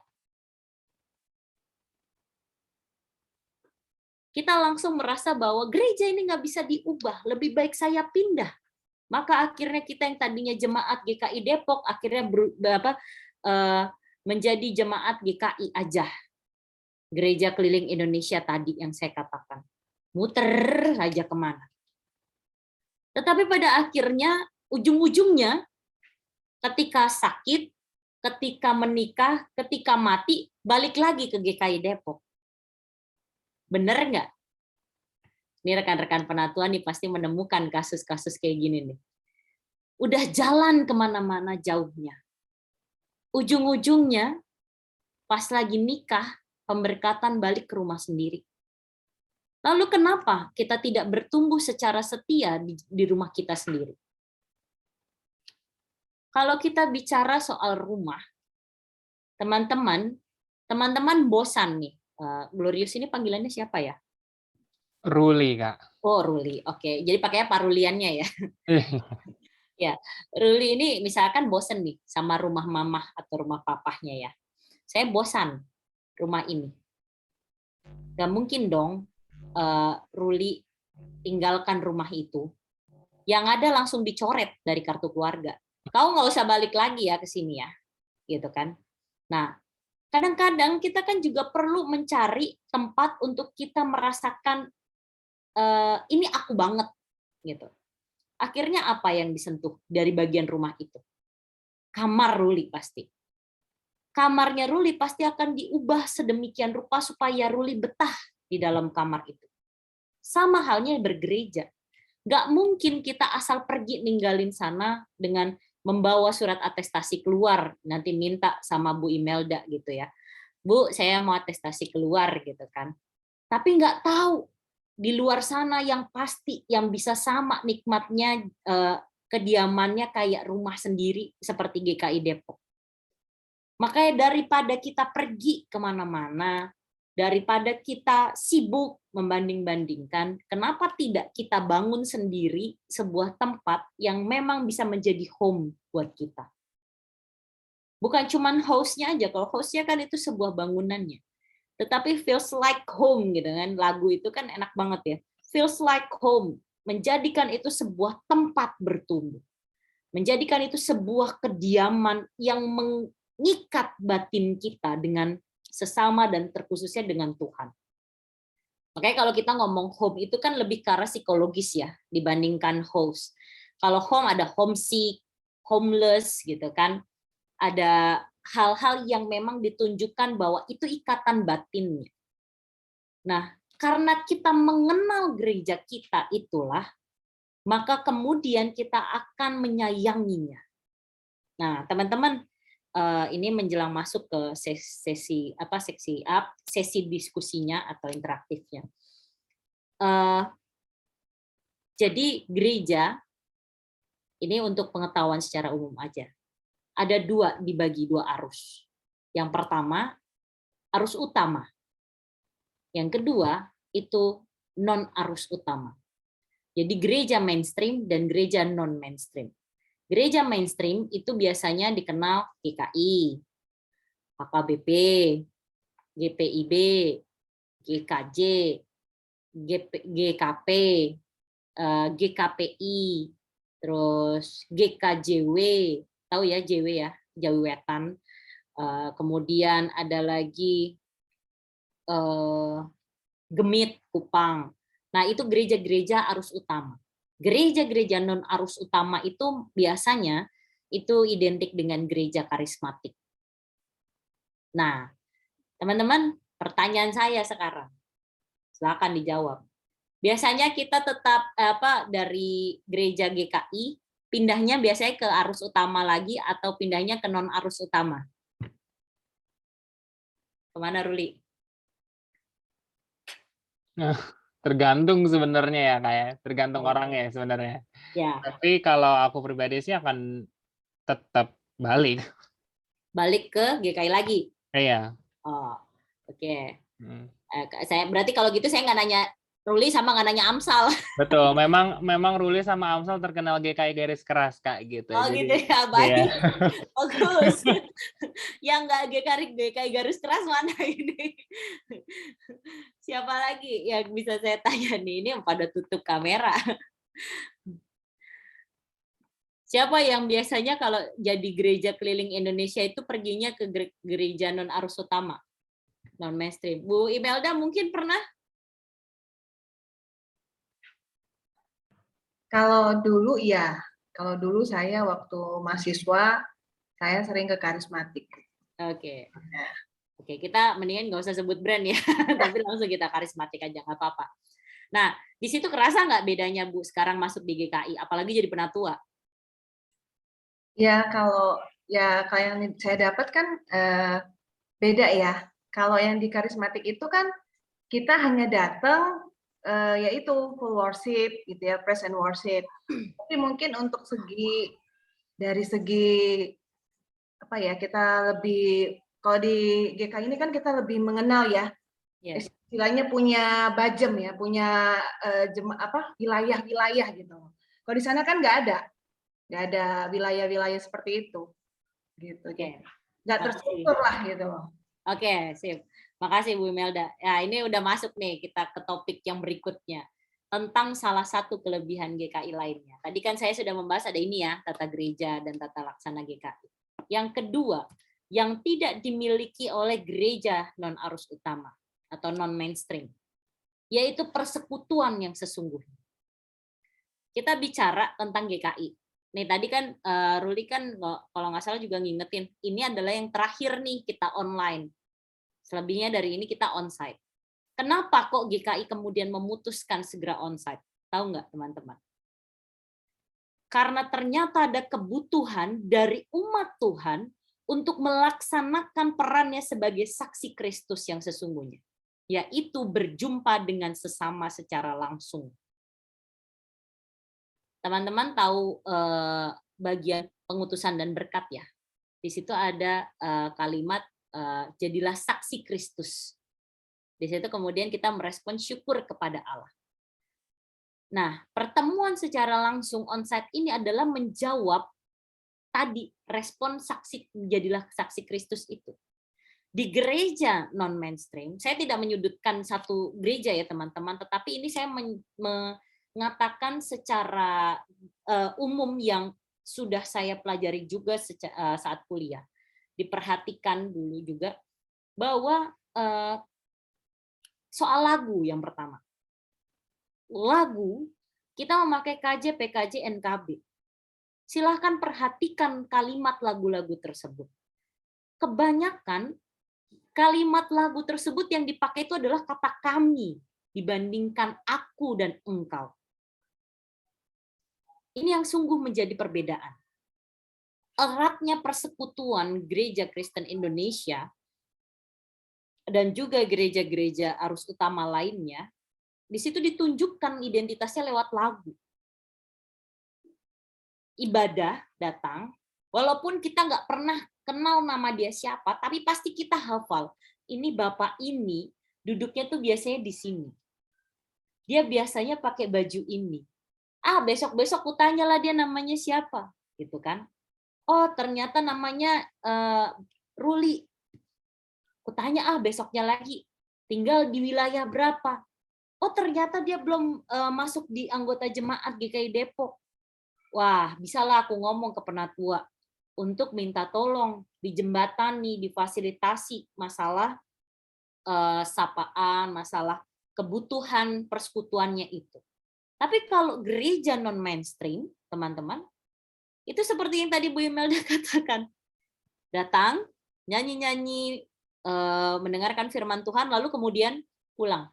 Kita langsung merasa bahwa gereja ini nggak bisa diubah, lebih baik saya pindah. Maka akhirnya kita yang tadinya jemaat GKI Depok, akhirnya menjadi jemaat GKI aja. Gereja Keliling Indonesia tadi yang saya katakan. Muter saja kemana. Tetapi pada akhirnya, ujung-ujungnya, ketika sakit, ketika menikah, ketika mati, balik lagi ke GKI Depok. Bener nggak? Ini rekan-rekan penatua nih pasti menemukan kasus-kasus kayak gini nih. Udah jalan kemana-mana jauhnya. Ujung-ujungnya, pas lagi nikah, pemberkatan balik ke rumah sendiri. Lalu kenapa kita tidak bertumbuh secara setia di rumah kita sendiri? Kalau kita bicara soal rumah, teman-teman bosan nih. Glorious ini panggilannya siapa ya? Ruli, Kak. Oh, Ruli. Oke, jadi pakainya Pak Ruliannya ya. Ya, Ruli ini misalkan bosan nih sama rumah mamah atau rumah papahnya ya. Saya bosan rumah ini. Gak mungkin dong Ruli tinggalkan rumah itu. Yang ada langsung dicoret dari kartu keluarga. Kau nggak usah balik lagi ya ke sini ya, gitu kan? Nah, kadang-kadang kita kan juga perlu mencari tempat untuk kita merasakan ini aku banget, gitu. Akhirnya apa yang disentuh dari bagian rumah itu? Kamar Ruli pasti. Kamarnya Ruli pasti akan diubah sedemikian rupa supaya Ruli betah di dalam kamar itu. Sama halnya bergereja. Nggak mungkin kita asal pergi ninggalin sana dengan membawa surat atestasi keluar, nanti minta sama Bu Imelda gitu ya. Bu, saya mau atestasi keluar gitu kan. Tapi nggak tahu di luar sana yang pasti, yang bisa sama nikmatnya kediamannya kayak rumah sendiri seperti GKI Depok. Makanya daripada kita pergi kemana-mana, daripada kita sibuk membanding-bandingkan, kenapa tidak kita bangun sendiri sebuah tempat yang memang bisa menjadi home buat kita. Bukan cuma house-nya aja, kalau house-nya kan itu sebuah bangunannya. Tetapi feels like home gitu kan, lagu itu kan enak banget ya. Feels like home, menjadikan itu sebuah tempat bertumbuh. Menjadikan itu sebuah kediaman yang mengikat batin kita dengan sesama dan terkhususnya dengan Tuhan. Makanya kalau kita ngomong home itu kan lebih ke arah psikologis ya dibandingkan house. Kalau home ada homesick, homeless gitu kan. Ada hal-hal yang memang ditunjukkan bahwa itu ikatan batinnya. Nah, karena kita mengenal gereja kita itulah, maka kemudian kita akan menyayanginya. Nah, teman-teman, ini menjelang masuk ke sesi diskusinya atau interaktifnya. Jadi gereja ini untuk pengetahuan secara umum aja. Ada dibagi dua arus. Yang pertama arus utama. Yang kedua itu non arus utama. Jadi gereja mainstream dan gereja non mainstream. Gereja mainstream itu biasanya dikenal GKI, HKBP, GPIB, GKJ, GKP, GKPI, terus GKJW, tahu ya JW ya, Jawi Wetan. Kemudian ada lagi Gemit, Kupang. Nah, itu gereja-gereja arus utama. Gereja-gereja non arus utama itu biasanya itu identik dengan gereja karismatik. Nah, teman-teman, pertanyaan saya sekarang, silakan dijawab. Biasanya kita tetap dari gereja GKI pindahnya biasanya ke arus utama lagi atau pindahnya ke non arus utama? Kemana, Ruli? Nah, tergantung sebenarnya ya, kayak tergantung orangnya sebenarnya. Ya. Tapi kalau aku pribadi sih akan tetap balik. Balik ke GKI lagi? Iya. Oh, oke. Saya berarti kalau gitu saya nggak nanya Ruli sama nggak nanya Amsal. Betul, memang Ruli sama Amsal terkenal GKI garis keras Kak gitu. Oh Jadi, gitu ya, baik. Iya. Bagus. Yang nggak GKI garis keras mana ini? Siapa lagi yang bisa saya tanya nih? Ini yang pada tutup kamera. Siapa yang biasanya kalau jadi gereja keliling Indonesia itu perginya ke gereja non arus utama, non mainstream? Bu Imelda mungkin pernah? Kalau dulu ya, kalau dulu saya waktu mahasiswa, saya sering ke karismatik. Oke. Oke, kita mendingan nggak usah sebut brand ya, tapi langsung kita karismatik aja, nggak apa-apa. Nah, di situ kerasa nggak bedanya Bu sekarang masuk di GKI, apalagi jadi penatua? Ya kalau yang saya dapat kan beda ya. Kalau yang di karismatik itu kan kita hanya datang yaitu full worship gitu ya, praise and worship. Tapi mungkin untuk dari segi apa ya, kita lebih, kalau di GKI ini kan kita lebih mengenal ya. Ya. Istilahnya punya bajem ya, punya wilayah-wilayah gitu. Kalau di sana kan nggak ada wilayah-wilayah seperti itu, gitu. Oke. Nggak terstruktur lah gitu loh. Oke, sip. Makasih Bu Imelda. Ya, ini udah masuk nih kita ke topik yang berikutnya tentang salah satu kelebihan GKI lainnya. Tadi kan saya sudah membahas ada ini ya, tata gereja dan tata laksana GKI. Yang kedua, yang tidak dimiliki oleh gereja non arus utama atau non mainstream, yaitu persekutuan yang sesungguhnya. Kita bicara tentang GKI. Nih tadi kan Ruli kan kalau nggak salah juga ngingetin, ini adalah yang terakhir nih kita online. Selebihnya dari ini kita onsite. Kenapa kok GKI kemudian memutuskan segera onsite? Tahu nggak teman-teman? Karena ternyata ada kebutuhan dari umat Tuhan untuk melaksanakan perannya sebagai saksi Kristus yang sesungguhnya, yaitu berjumpa dengan sesama secara langsung. Teman-teman tahu bagian pengutusan dan berkat ya. Di situ ada kalimat jadilah saksi Kristus. Di situ kemudian kita merespon syukur kepada Allah. Nah, pertemuan secara langsung onsite ini adalah menjawab tadi respon saksi jadilah saksi Kristus itu. Di gereja non mainstream, saya tidak menyudutkan satu gereja ya teman-teman, tetapi ini saya mengatakan secara umum yang sudah saya pelajari juga saat kuliah. Diperhatikan dulu juga bahwa soal lagu yang pertama. Lagu, kita memakai KJ, PKJ, NKB. Silahkan perhatikan kalimat lagu-lagu tersebut. Kebanyakan kalimat lagu tersebut yang dipakai itu adalah kata kami dibandingkan aku dan engkau. Ini yang sungguh menjadi perbedaan. Eratnya persekutuan gereja Kristen Indonesia dan juga gereja-gereja arus utama lainnya, di situ ditunjukkan identitasnya lewat lagu. Ibadah datang, walaupun kita nggak pernah kenal nama dia siapa, tapi pasti kita hafal. Ini Bapak ini duduknya tuh biasanya di sini. Dia biasanya pakai baju ini. Besok-besok kutanyalah dia namanya siapa, gitu kan? Oh, ternyata namanya Ruli. Kutanya besoknya lagi. Tinggal di wilayah berapa? Oh, ternyata dia belum masuk di anggota jemaat GKI Depok. Wah, bisalah aku ngomong ke penatua untuk minta tolong dijembatani, difasilitasi masalah sapaan, masalah kebutuhan persekutuannya itu. Tapi kalau gereja non mainstream, teman-teman, itu seperti yang tadi Bu Imelda katakan. Datang, nyanyi-nyanyi, mendengarkan firman Tuhan, lalu kemudian pulang.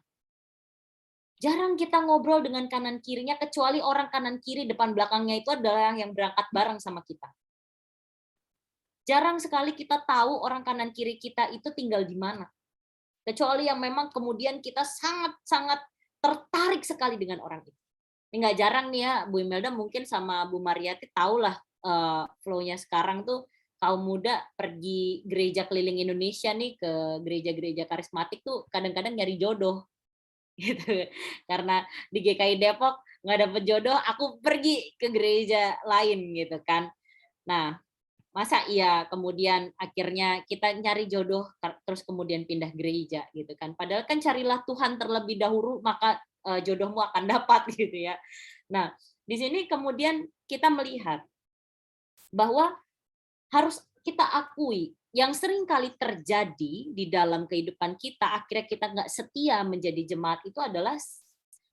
Jarang kita ngobrol dengan kanan kirinya, kecuali orang kanan kiri depan belakangnya itu adalah yang berangkat bareng sama kita. Jarang sekali kita tahu orang kanan kiri kita itu tinggal di mana. Kecuali yang memang kemudian kita sangat-sangat tertarik sekali dengan orang itu. Ini nggak jarang nih ya, Bu Imelda mungkin sama Bu Mariati tahulah flow-nya sekarang tuh kaum muda pergi gereja keliling Indonesia nih ke gereja-gereja karismatik tuh kadang-kadang nyari jodoh. Gitu. Karena di GKI Depok nggak dapet jodoh, aku pergi ke gereja lain gitu kan. Nah, masa iya kemudian akhirnya kita nyari jodoh terus kemudian pindah gereja gitu kan. Padahal kan carilah Tuhan terlebih dahulu maka jodohmu akan dapat gitu ya. Nah, di sini kemudian kita melihat bahwa harus kita akui yang sering kali terjadi di dalam kehidupan kita, akhirnya kita nggak setia menjadi jemaat itu adalah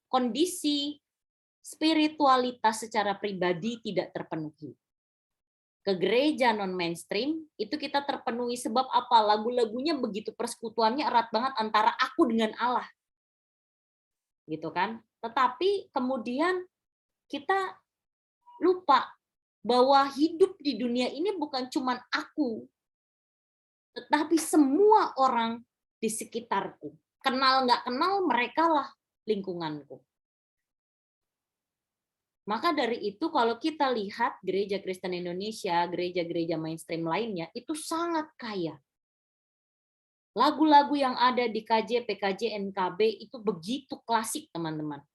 kondisi spiritualitas secara pribadi tidak terpenuhi. Ke gereja non-mainstream, itu kita terpenuhi sebab apa? Lagu-lagunya begitu, persekutuannya erat banget antara aku dengan Allah. Gitu kan? Tetapi kemudian kita lupa bahwa hidup di dunia ini bukan cuma aku, tetapi semua orang di sekitarku. Kenal nggak kenal, mereka lah lingkunganku. Maka dari itu kalau kita lihat gereja Kristen Indonesia, gereja-gereja mainstream lainnya, itu sangat kaya. Lagu-lagu yang ada di KJ, PKJ, NKB itu begitu klasik, teman-teman.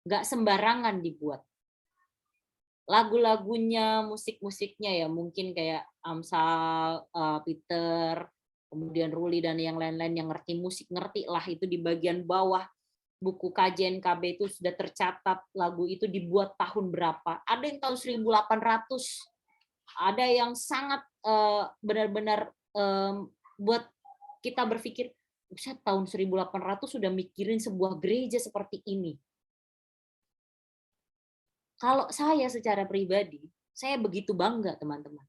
Nggak sembarangan dibuat. Lagu-lagunya, musik-musiknya ya mungkin kayak Amsal, Peter, kemudian Ruli dan yang lain-lain yang ngerti musik, ngerti lah itu di bagian bawah buku KJ NKB itu sudah tercatat lagu itu dibuat tahun berapa. Ada yang tahun 1800, ada yang sangat benar-benar buat kita berpikir, bisa tahun 1800 sudah mikirin sebuah gereja seperti ini. Kalau saya secara pribadi, saya begitu bangga, teman-teman.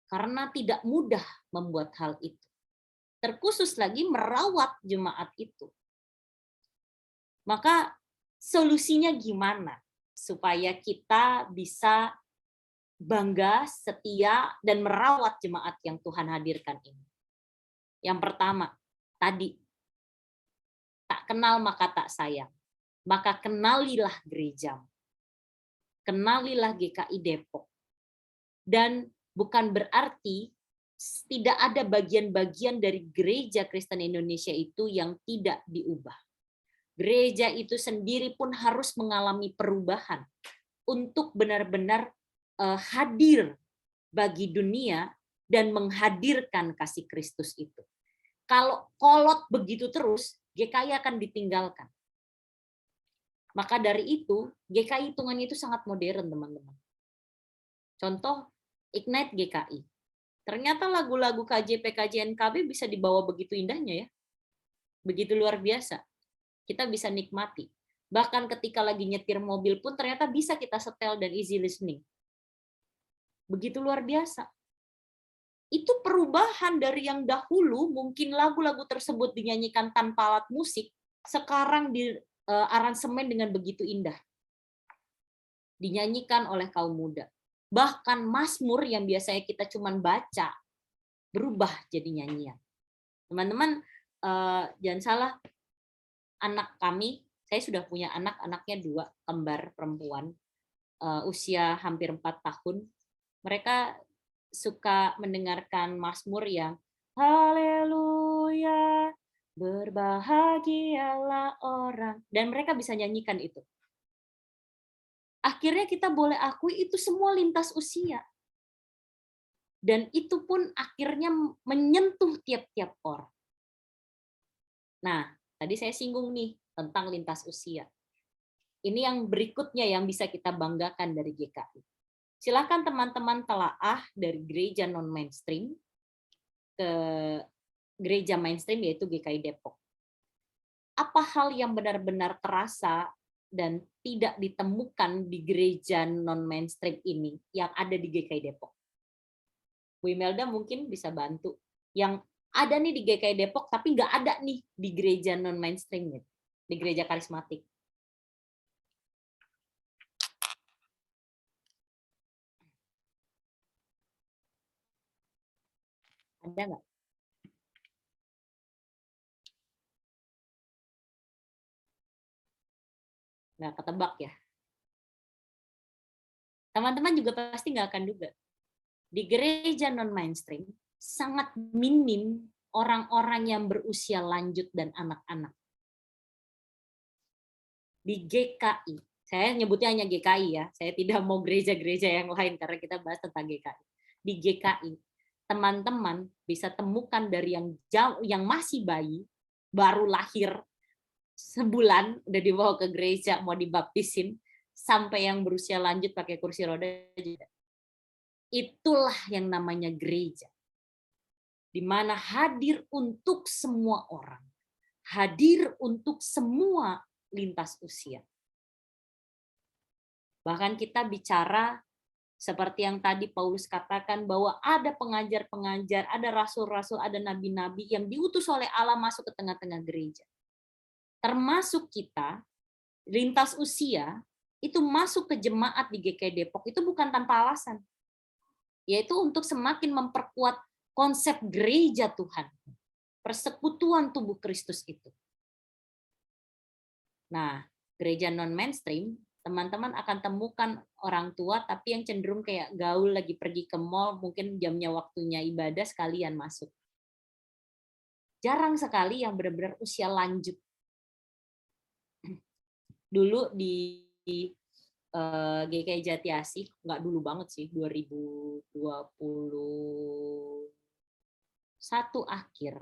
Karena tidak mudah membuat hal itu. Terkhusus lagi merawat jemaat itu. Maka solusinya gimana? Supaya kita bisa bangga, setia, dan merawat jemaat yang Tuhan hadirkan ini. Yang pertama, tadi, tak kenal maka tak sayang. Maka kenalilah gerejamu. Kenalilah GKI Depok. Dan bukan berarti tidak ada bagian-bagian dari gereja Kristen Indonesia itu yang tidak diubah. Gereja itu sendiri pun harus mengalami perubahan untuk benar-benar hadir bagi dunia dan menghadirkan kasih Kristus itu. Kalau kolot begitu terus, GKI akan ditinggalkan. Maka dari itu, GKI hitungannya itu sangat modern, teman-teman. Contoh, Ignite GKI. Ternyata lagu-lagu KJ, PKJ, NKB bisa dibawa begitu indahnya ya. Begitu luar biasa. Kita bisa nikmati. Bahkan ketika lagi nyetir mobil pun ternyata bisa kita setel dan easy listening. Begitu luar biasa. Itu perubahan dari yang dahulu mungkin lagu-lagu tersebut dinyanyikan tanpa alat musik, sekarang di aransemen dengan begitu indah. Dinyanyikan oleh kaum muda. Bahkan Mazmur yang biasanya kita cuma baca, berubah jadi nyanyian. Teman-teman, jangan salah, anak kami, saya sudah punya anak-anaknya 2, kembar perempuan, usia hampir 4 tahun. Mereka suka mendengarkan Mazmur yang haleluya, berbahagialah orang. Dan mereka bisa nyanyikan itu. Akhirnya kita boleh akui itu semua lintas usia. Dan itu pun akhirnya menyentuh tiap-tiap orang. Nah, tadi saya singgung nih tentang lintas usia. Ini yang berikutnya yang bisa kita banggakan dari GKI. Silakan teman-teman telaah dari gereja non-mainstream ke gereja mainstream yaitu GKI Depok. Apa hal yang benar-benar terasa dan tidak ditemukan di gereja non-mainstream ini yang ada di GKI Depok? Bu Imelda mungkin bisa bantu. Yang ada nih di GKI Depok, tapi nggak ada nih di gereja non-mainstream, di gereja karismatik. Ada nggak? Nggak ketebak ya. Teman-teman juga pasti nggak akan duga. Di gereja non-mainstream, sangat minim orang-orang yang berusia lanjut dan anak-anak. Di GKI, saya nyebutnya hanya GKI ya, saya tidak mau gereja-gereja yang lain karena kita bahas tentang GKI. Di GKI, teman-teman bisa temukan dari yang masih bayi, baru lahir sebulan udah dibawa ke gereja mau dibaptisin, sampai yang berusia lanjut pakai kursi roda juga. Itulah yang namanya gereja. Di mana hadir untuk semua orang. Hadir untuk semua lintas usia. Bahkan kita bicara seperti yang tadi Paulus katakan bahwa ada pengajar-pengajar, ada rasul-rasul, ada nabi-nabi yang diutus oleh Allah masuk ke tengah-tengah gereja. Termasuk kita, lintas usia, itu masuk ke jemaat di GKI Depok itu bukan tanpa alasan. Yaitu untuk semakin memperkuat konsep gereja Tuhan. Persekutuan tubuh Kristus itu. Nah, gereja non-mainstream, teman-teman akan temukan orang tua tapi yang cenderung kayak gaul lagi pergi ke mall, mungkin jamnya waktunya ibadah sekalian masuk. Jarang sekali yang benar-benar usia lanjut. Dulu di GKI Jati Asih, nggak dulu banget sih, 2021 akhir,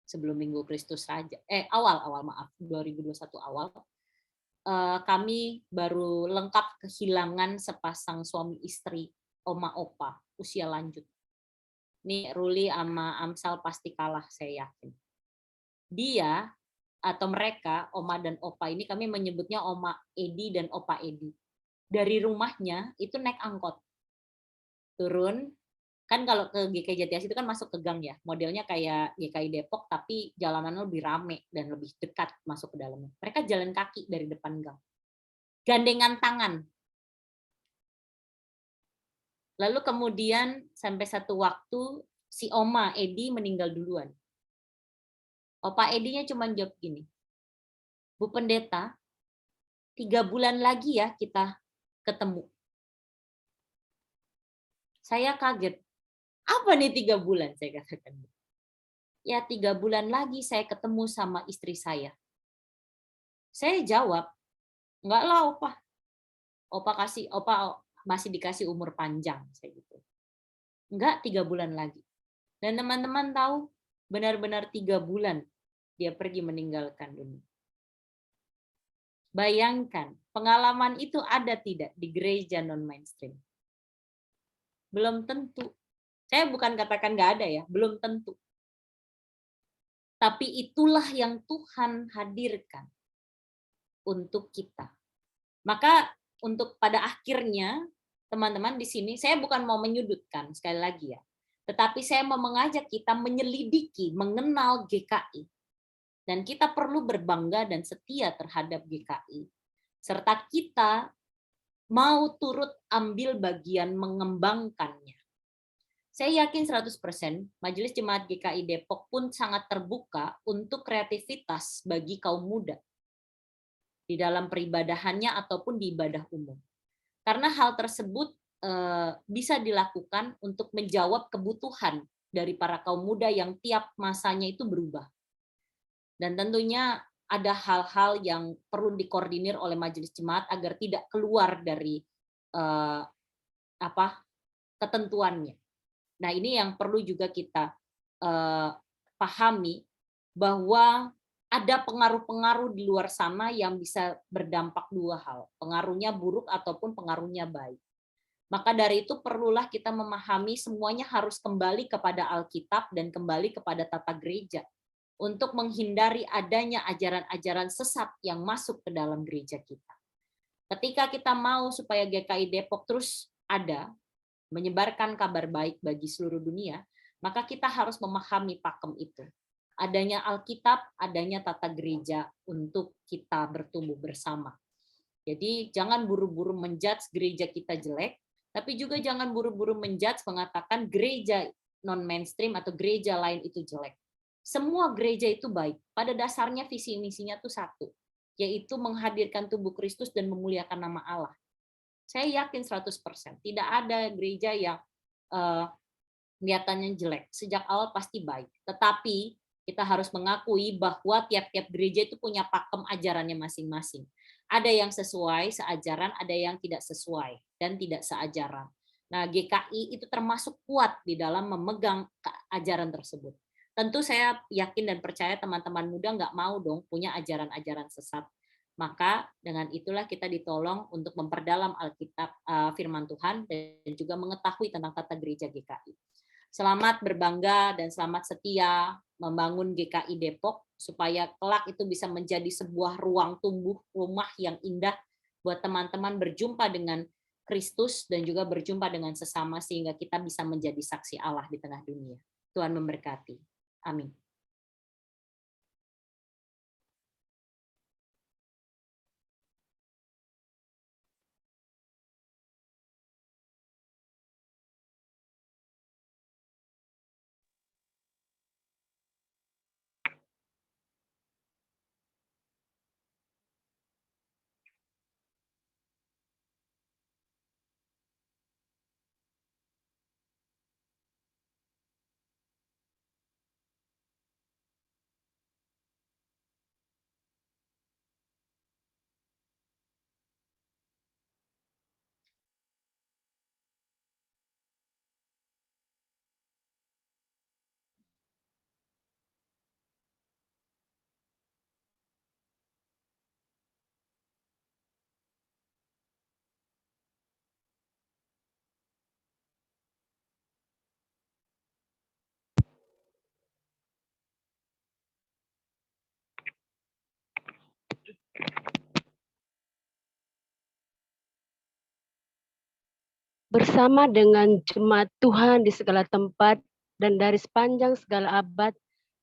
sebelum Minggu Kristus Raja, awal 2021 awal, kami baru lengkap kehilangan sepasang suami istri, oma opa, usia lanjut. Ini Ruli sama Amsal pasti kalah, saya yakin. Dia atau mereka, oma dan opa ini kami menyebutnya Oma Edi dan Opa Edi. Dari rumahnya itu naik angkot. Turun, kan kalau ke GKI Jati Asih itu kan masuk ke gang ya, modelnya kayak GKI Depok tapi jalanannya lebih rame dan lebih dekat masuk ke dalamnya. Mereka jalan kaki dari depan gang, gandengan tangan. Lalu kemudian sampai satu waktu si Oma Edi meninggal duluan. Opa Edinya cuma jawab gini, Bu Pendeta, 3 bulan lagi ya kita ketemu. Saya kaget. Apa nih 3 bulan? Saya katakan. Ya 3 bulan lagi saya ketemu sama istri saya. Saya jawab, enggak lah Opa. Opa masih dikasih umur panjang. Saya gitu. Enggak, 3 bulan lagi. Dan teman-teman tahu, benar-benar 3 bulan dia pergi meninggalkan dunia. Bayangkan, pengalaman itu ada tidak di gereja non-mainstream? Belum tentu. Saya bukan katakan nggak ada ya, belum tentu. Tapi itulah yang Tuhan hadirkan untuk kita. Maka untuk pada akhirnya, teman-teman di sini, saya bukan mau menyudutkan, sekali lagi ya. Tetapi saya mau mengajak kita menyelidiki, mengenal GKI. Dan kita perlu berbangga dan setia terhadap GKI. Serta kita mau turut ambil bagian mengembangkannya. Saya yakin 100% Majelis Jemaat GKI Depok pun sangat terbuka untuk kreativitas bagi kaum muda di dalam peribadahannya ataupun di ibadah umum. Karena hal tersebut bisa dilakukan untuk menjawab kebutuhan dari para kaum muda yang tiap masanya itu berubah. Dan tentunya ada hal-hal yang perlu dikoordinir oleh majelis jemaat agar tidak keluar dari ketentuannya. Nah, ini yang perlu juga kita pahami bahwa ada pengaruh-pengaruh di luar sana yang bisa berdampak 2 hal, pengaruhnya buruk ataupun pengaruhnya baik. Maka dari itu perlulah kita memahami semuanya harus kembali kepada Alkitab dan kembali kepada tata gereja, untuk menghindari adanya ajaran-ajaran sesat yang masuk ke dalam gereja kita. Ketika kita mau supaya GKI Depok terus ada, menyebarkan kabar baik bagi seluruh dunia, maka kita harus memahami pakem itu. Adanya Alkitab, adanya tata gereja untuk kita bertumbuh bersama. Jadi jangan buru-buru menjudge gereja kita jelek, tapi juga jangan buru-buru menjudge mengatakan gereja non-mainstream atau gereja lain itu jelek. Semua gereja itu baik. Pada dasarnya visi misinya itu satu, yaitu menghadirkan tubuh Kristus dan memuliakan nama Allah. Saya yakin 100%. Tidak ada gereja yang kelihatannya jelek. Sejak awal pasti baik. Tetapi kita harus mengakui bahwa tiap-tiap gereja itu punya pakem ajarannya masing-masing. Ada yang sesuai seajaran, ada yang tidak sesuai dan tidak seajaran. Nah, GKI itu termasuk kuat di dalam memegang ajaran tersebut. Tentu saya yakin dan percaya teman-teman muda nggak mau dong punya ajaran-ajaran sesat. Maka dengan itulah kita ditolong untuk memperdalam Alkitab, firman Tuhan, dan juga mengetahui tentang tata gereja GKI. Selamat berbangga dan selamat setia membangun GKI Depok supaya kelak itu bisa menjadi sebuah ruang tumbuh rumah yang indah buat teman-teman berjumpa dengan Kristus dan juga berjumpa dengan sesama sehingga kita bisa menjadi saksi Allah di tengah dunia. Tuhan memberkati. Amin. Bersama dengan jemaat Tuhan di segala tempat dan dari sepanjang segala abad,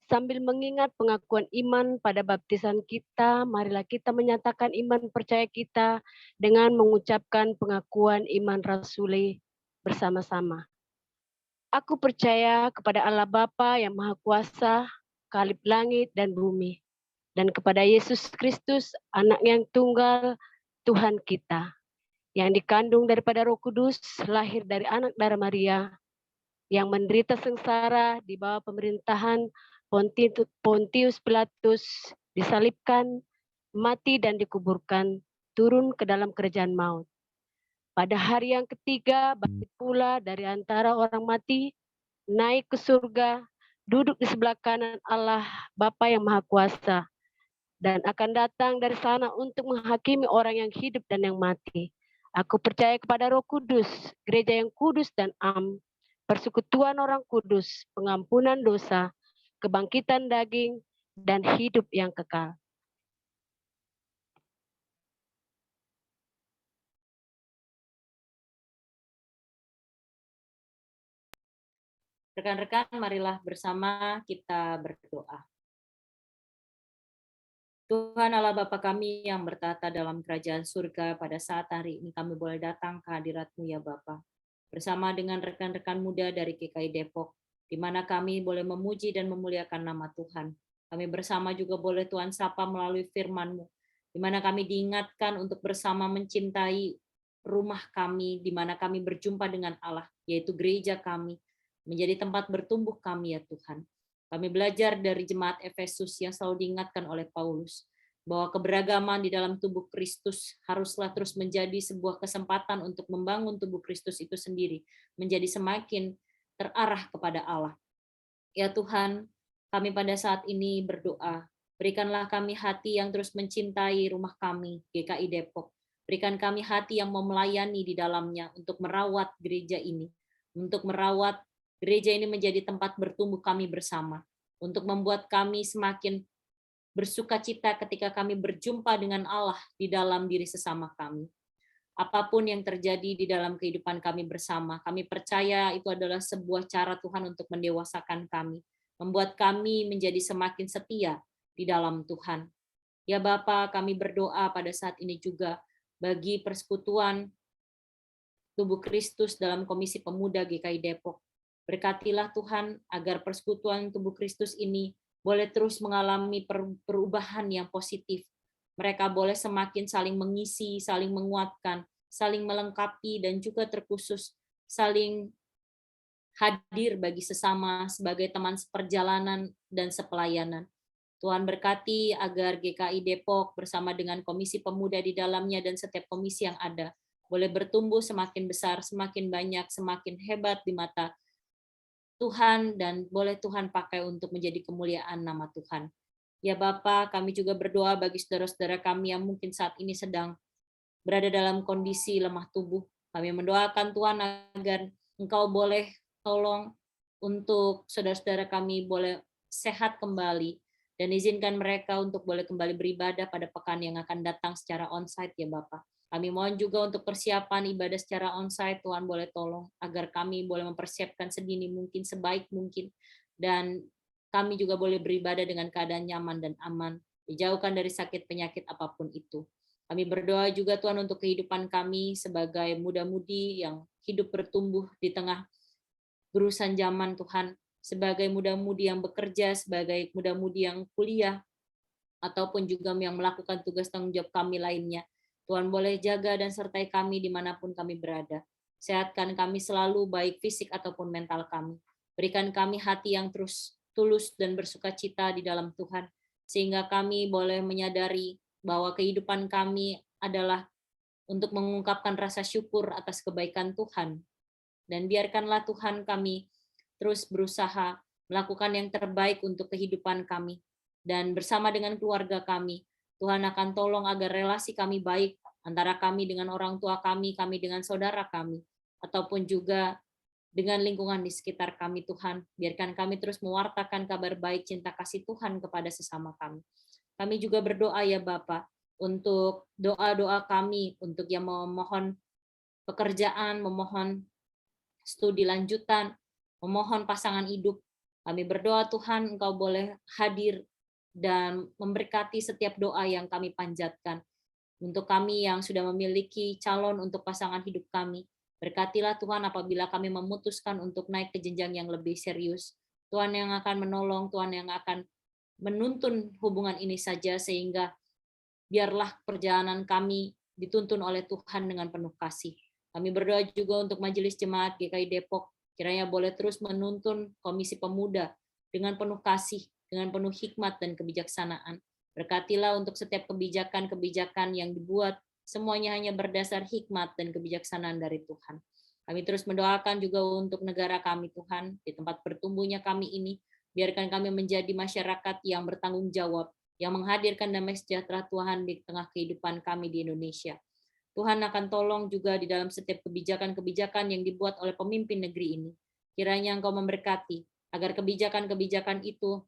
sambil mengingat pengakuan iman pada baptisan kita, marilah kita menyatakan iman percaya kita dengan mengucapkan pengakuan iman rasuli bersama-sama. Aku percaya kepada Allah Bapa yang Maha Kuasa, Khalib langit dan bumi, dan kepada Yesus Kristus, Anak yang tunggal, Tuhan kita, yang dikandung daripada Roh Kudus, lahir dari anak darah Maria, yang menderita sengsara di bawah pemerintahan Pontius Pilatus, disalibkan, mati dan dikuburkan, turun ke dalam kerajaan maut. Pada hari yang ketiga, bangkit pula dari antara orang mati, naik ke surga, duduk di sebelah kanan Allah Bapa yang Maha Kuasa, dan akan datang dari sana untuk menghakimi orang yang hidup dan yang mati. Aku percaya kepada Roh Kudus, gereja yang kudus dan am, persekutuan orang kudus, pengampunan dosa, kebangkitan daging, dan hidup yang kekal. Rekan-rekan, marilah bersama kita berdoa. Tuhan Allah Bapa kami yang bertata dalam kerajaan surga, pada saat hari ini kami boleh datang ke hadirat-Mu ya Bapa. Bersama dengan rekan-rekan muda dari GKI Depok, di mana kami boleh memuji dan memuliakan nama Tuhan. Kami bersama juga boleh Tuhan sapa melalui firman-Mu, di mana kami diingatkan untuk bersama mencintai rumah kami, di mana kami berjumpa dengan Allah, yaitu gereja kami, menjadi tempat bertumbuh kami ya Tuhan. Kami belajar dari jemaat Efesus yang selalu diingatkan oleh Paulus, bahwa keberagaman di dalam tubuh Kristus haruslah terus menjadi sebuah kesempatan untuk membangun tubuh Kristus itu sendiri, menjadi semakin terarah kepada Allah. Ya Tuhan, kami pada saat ini berdoa, berikanlah kami hati yang terus mencintai rumah kami, GKI Depok. Berikan kami hati yang mau melayani di dalamnya untuk merawat gereja ini, untuk merawat gereja ini menjadi tempat bertumbuh kami bersama, untuk membuat kami semakin bersukacita ketika kami berjumpa dengan Allah di dalam diri sesama kami. Apapun yang terjadi di dalam kehidupan kami bersama, kami percaya itu adalah sebuah cara Tuhan untuk mendewasakan kami, membuat kami menjadi semakin setia di dalam Tuhan. Ya Bapa, kami berdoa pada saat ini juga bagi persekutuan tubuh Kristus dalam Komisi Pemuda GKI Depok. Berkatilah Tuhan agar persekutuan tubuh Kristus ini boleh terus mengalami perubahan yang positif. Mereka boleh semakin saling mengisi, saling menguatkan, saling melengkapi, dan juga terkhusus saling hadir bagi sesama sebagai teman seperjalanan dan sepelayanan. Tuhan berkati agar GKI Depok bersama dengan Komisi Pemuda di dalamnya dan setiap komisi yang ada boleh bertumbuh semakin besar, semakin banyak, semakin hebat di mata Tuhan, dan boleh Tuhan pakai untuk menjadi kemuliaan nama Tuhan. Ya Bapa, kami juga berdoa bagi saudara-saudara kami yang mungkin saat ini sedang berada dalam kondisi lemah tubuh. Kami mendoakan Tuhan agar Engkau boleh tolong untuk saudara-saudara kami boleh sehat kembali, dan izinkan mereka untuk boleh kembali beribadah pada pekan yang akan datang secara onsite ya Bapak. Kami mohon juga untuk persiapan ibadah secara onsite, Tuhan boleh tolong agar kami boleh mempersiapkan sedini mungkin, sebaik mungkin, dan kami juga boleh beribadah dengan keadaan nyaman dan aman, dijauhkan dari sakit penyakit apapun itu. Kami berdoa juga Tuhan untuk kehidupan kami sebagai muda-mudi yang hidup bertumbuh di tengah gerusan zaman Tuhan, sebagai muda-mudi yang bekerja, sebagai muda-mudi yang kuliah, ataupun juga yang melakukan tugas tanggung jawab kami lainnya. Tuhan boleh jaga dan sertai kami dimanapun kami berada. Sehatkan kami selalu, baik fisik ataupun mental kami. Berikan kami hati yang terus tulus dan bersukacita di dalam Tuhan, sehingga kami boleh menyadari bahwa kehidupan kami adalah untuk mengungkapkan rasa syukur atas kebaikan Tuhan. Dan biarkanlah Tuhan kami terus berusaha melakukan yang terbaik untuk kehidupan kami. Dan bersama dengan keluarga kami, Tuhan akan tolong agar relasi kami baik antara kami dengan orang tua kami dengan saudara kami, ataupun juga dengan lingkungan di sekitar kami Tuhan. Biarkan kami terus mewartakan kabar baik cinta kasih Tuhan kepada sesama kami. Kami juga berdoa ya Bapa untuk doa-doa kami, untuk yang memohon pekerjaan, memohon studi lanjutan, memohon pasangan hidup. Kami berdoa Tuhan Engkau boleh hadir dan memberkati setiap doa yang kami panjatkan. Untuk kami yang sudah memiliki calon untuk pasangan hidup kami, berkatilah Tuhan apabila kami memutuskan untuk naik ke jenjang yang lebih serius. Tuhan yang akan menolong, Tuhan yang akan menuntun hubungan ini saja, sehingga biarlah perjalanan kami dituntun oleh Tuhan dengan penuh kasih. Kami berdoa juga untuk Majelis Jemaat GKI Depok, kiranya boleh terus menuntun Komisi Pemuda dengan penuh kasih, dengan penuh hikmat dan kebijaksanaan. Berkatilah untuk setiap kebijakan-kebijakan yang dibuat, semuanya hanya berdasar hikmat dan kebijaksanaan dari Tuhan. Kami terus mendoakan juga untuk negara kami Tuhan, di tempat bertumbuhnya kami ini, biarkan kami menjadi masyarakat yang bertanggung jawab, yang menghadirkan damai sejahtera Tuhan di tengah kehidupan kami di Indonesia. Tuhan akan tolong juga di dalam setiap kebijakan-kebijakan yang dibuat oleh pemimpin negeri ini. Kiranya Engkau memberkati, agar kebijakan-kebijakan itu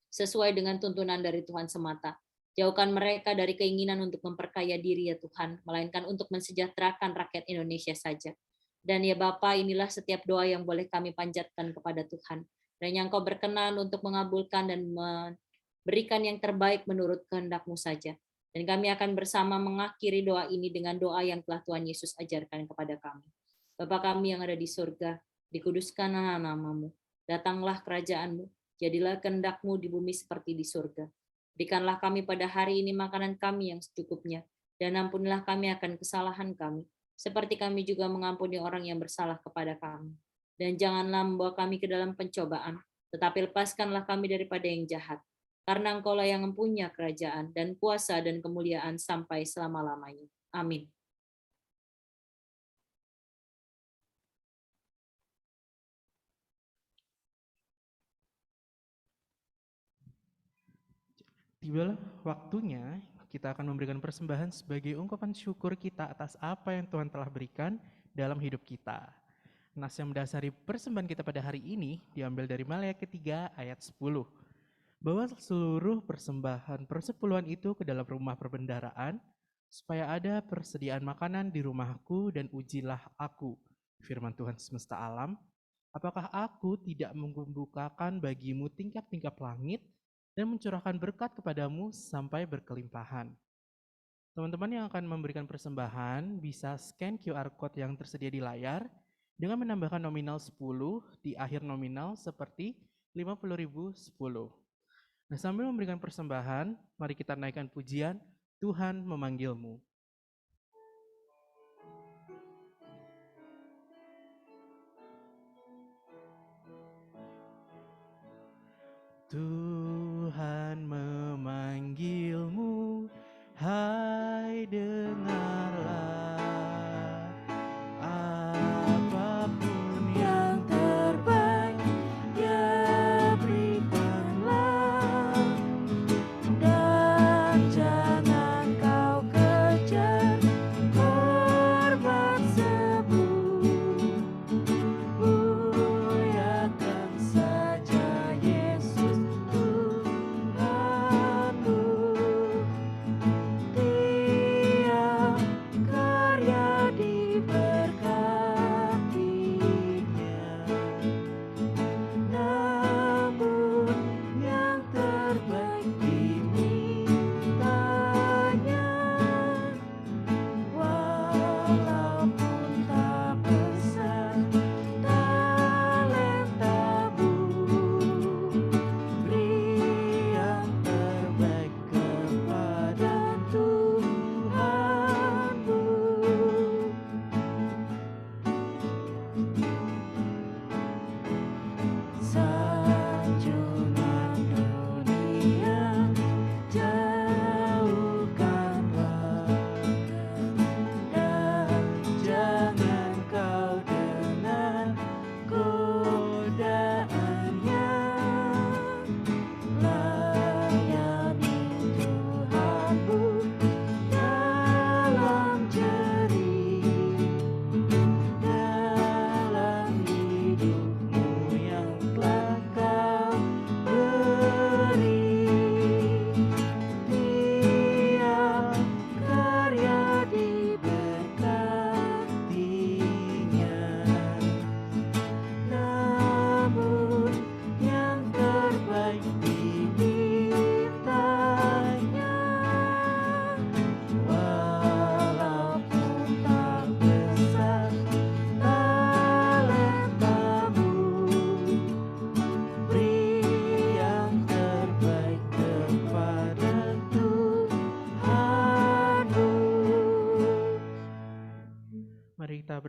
sesuai dengan tuntunan dari Tuhan semata. Jauhkan mereka dari keinginan untuk memperkaya diri ya Tuhan, melainkan untuk mensejahterakan rakyat Indonesia saja. Dan ya Bapa, inilah setiap doa yang boleh kami panjatkan kepada Tuhan. Dan yang Kau berkenan untuk mengabulkan dan memberikan yang terbaik menurut kehendak-Mu saja. Dan kami akan bersama mengakhiri doa ini dengan doa yang telah Tuhan Yesus ajarkan kepada kami. Bapa kami yang ada di surga, dikuduskanlah nama-Mu, datanglah kerajaan-Mu, jadilah kehendak-Mu di bumi seperti di surga. Berikanlah kami pada hari ini makanan kami yang secukupnya, dan ampunilah kami akan kesalahan kami, seperti kami juga mengampuni orang yang bersalah kepada kami. Dan janganlah membawa kami ke dalam pencobaan, tetapi lepaskanlah kami daripada yang jahat. Karena Engkaulah yang mempunyai kerajaan dan kuasa dan kemuliaan sampai selama-lamanya. Amin. Tibalah waktunya kita akan memberikan persembahan sebagai ungkapan syukur kita atas apa yang Tuhan telah berikan dalam hidup kita. Nas yang mendasari persembahan kita pada hari ini diambil dari Maleakhi 3 ayat 10. Bawa seluruh persembahan persepuluhan itu ke dalam rumah perbendaharaan, supaya ada persediaan makanan di rumahku, dan ujilah aku, firman Tuhan semesta alam, apakah aku tidak membukakan bagimu tingkap-tingkap langit dan mencurahkan berkat kepadamu sampai berkelimpahan. Teman-teman yang akan memberikan persembahan bisa scan QR Code yang tersedia di layar dengan menambahkan nominal 10 di akhir nominal seperti 50.010. Nah, sambil memberikan persembahan, mari kita naikkan pujian Tuhan memanggilmu. Tuhan memanggilmu, hai dengarlah, apapun yang terbaik Dia berikanlah,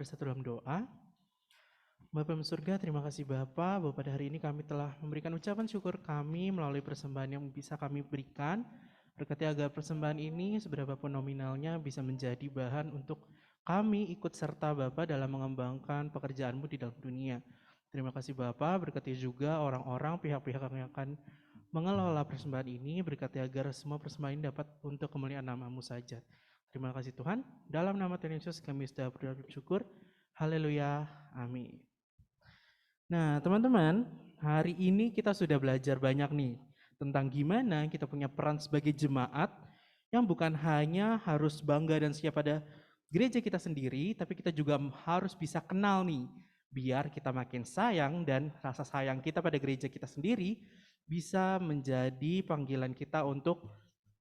bersatu dalam doa. Bapa yang surga, terima kasih Bapa, bahwa pada hari ini kami telah memberikan ucapan syukur kami melalui persembahan yang bisa kami berikan. Berkati agar persembahan ini, seberapapun nominalnya, bisa menjadi bahan untuk kami ikut serta Bapa dalam mengembangkan pekerjaan-Mu di dalam dunia. Terima kasih Bapa, berkati juga orang-orang, pihak-pihak yang akan mengelola persembahan ini, berkati agar semua persembahan ini dapat untuk kemuliaan nama-Mu saja. Terima kasih Tuhan, dalam nama Tuhan Yesus kami sudah bersyukur. Haleluya, amin. Nah teman-teman, hari ini kita sudah belajar banyak nih tentang gimana kita punya peran sebagai jemaat yang bukan hanya harus bangga dan siap pada gereja kita sendiri, tapi kita juga harus bisa kenal nih, biar kita makin sayang dan rasa sayang kita pada gereja kita sendiri bisa menjadi panggilan kita untuk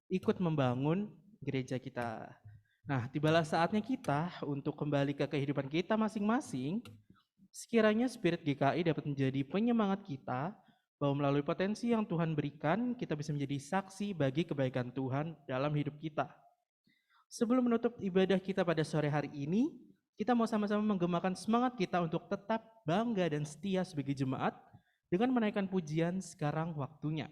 ikut membangun gereja kita. Nah, tibalah saatnya kita untuk kembali ke kehidupan kita masing-masing. Sekiranya Spirit GKI dapat menjadi penyemangat kita, bahwa melalui potensi yang Tuhan berikan, kita bisa menjadi saksi bagi kebaikan Tuhan dalam hidup kita. Sebelum menutup ibadah kita pada sore hari ini, kita mau sama-sama menggemakan semangat kita untuk tetap bangga dan setia sebagai jemaat dengan menaikkan pujian Sekarang Waktunya.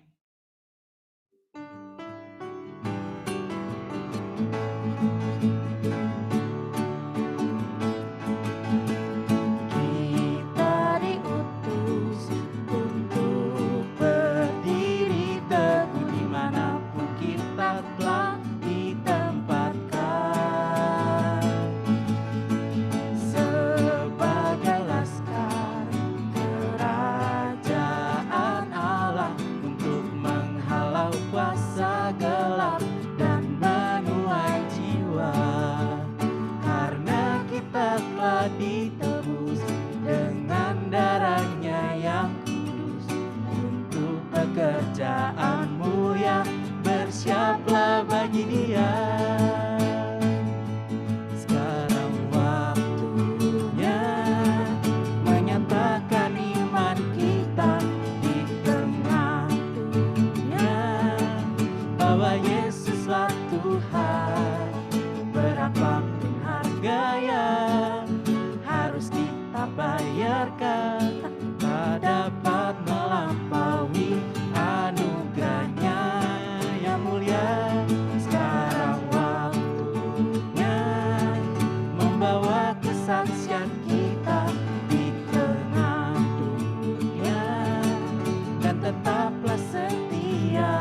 Ditebus dengan darahnya yang kudus, untuk pekerjaan-Mu yang bersiaplah bagi Dia. Sekarang waktunya menyatakan iman kita di tengah dunia, bahwa Yesuslah Tuhan. Berapapun harga yang harus kita bayarkan, tak dapat melampaui anugerahnya yang mulia. Sekarang waktunya membawa kesaksian kita di tengah dunia, dan tetaplah setia.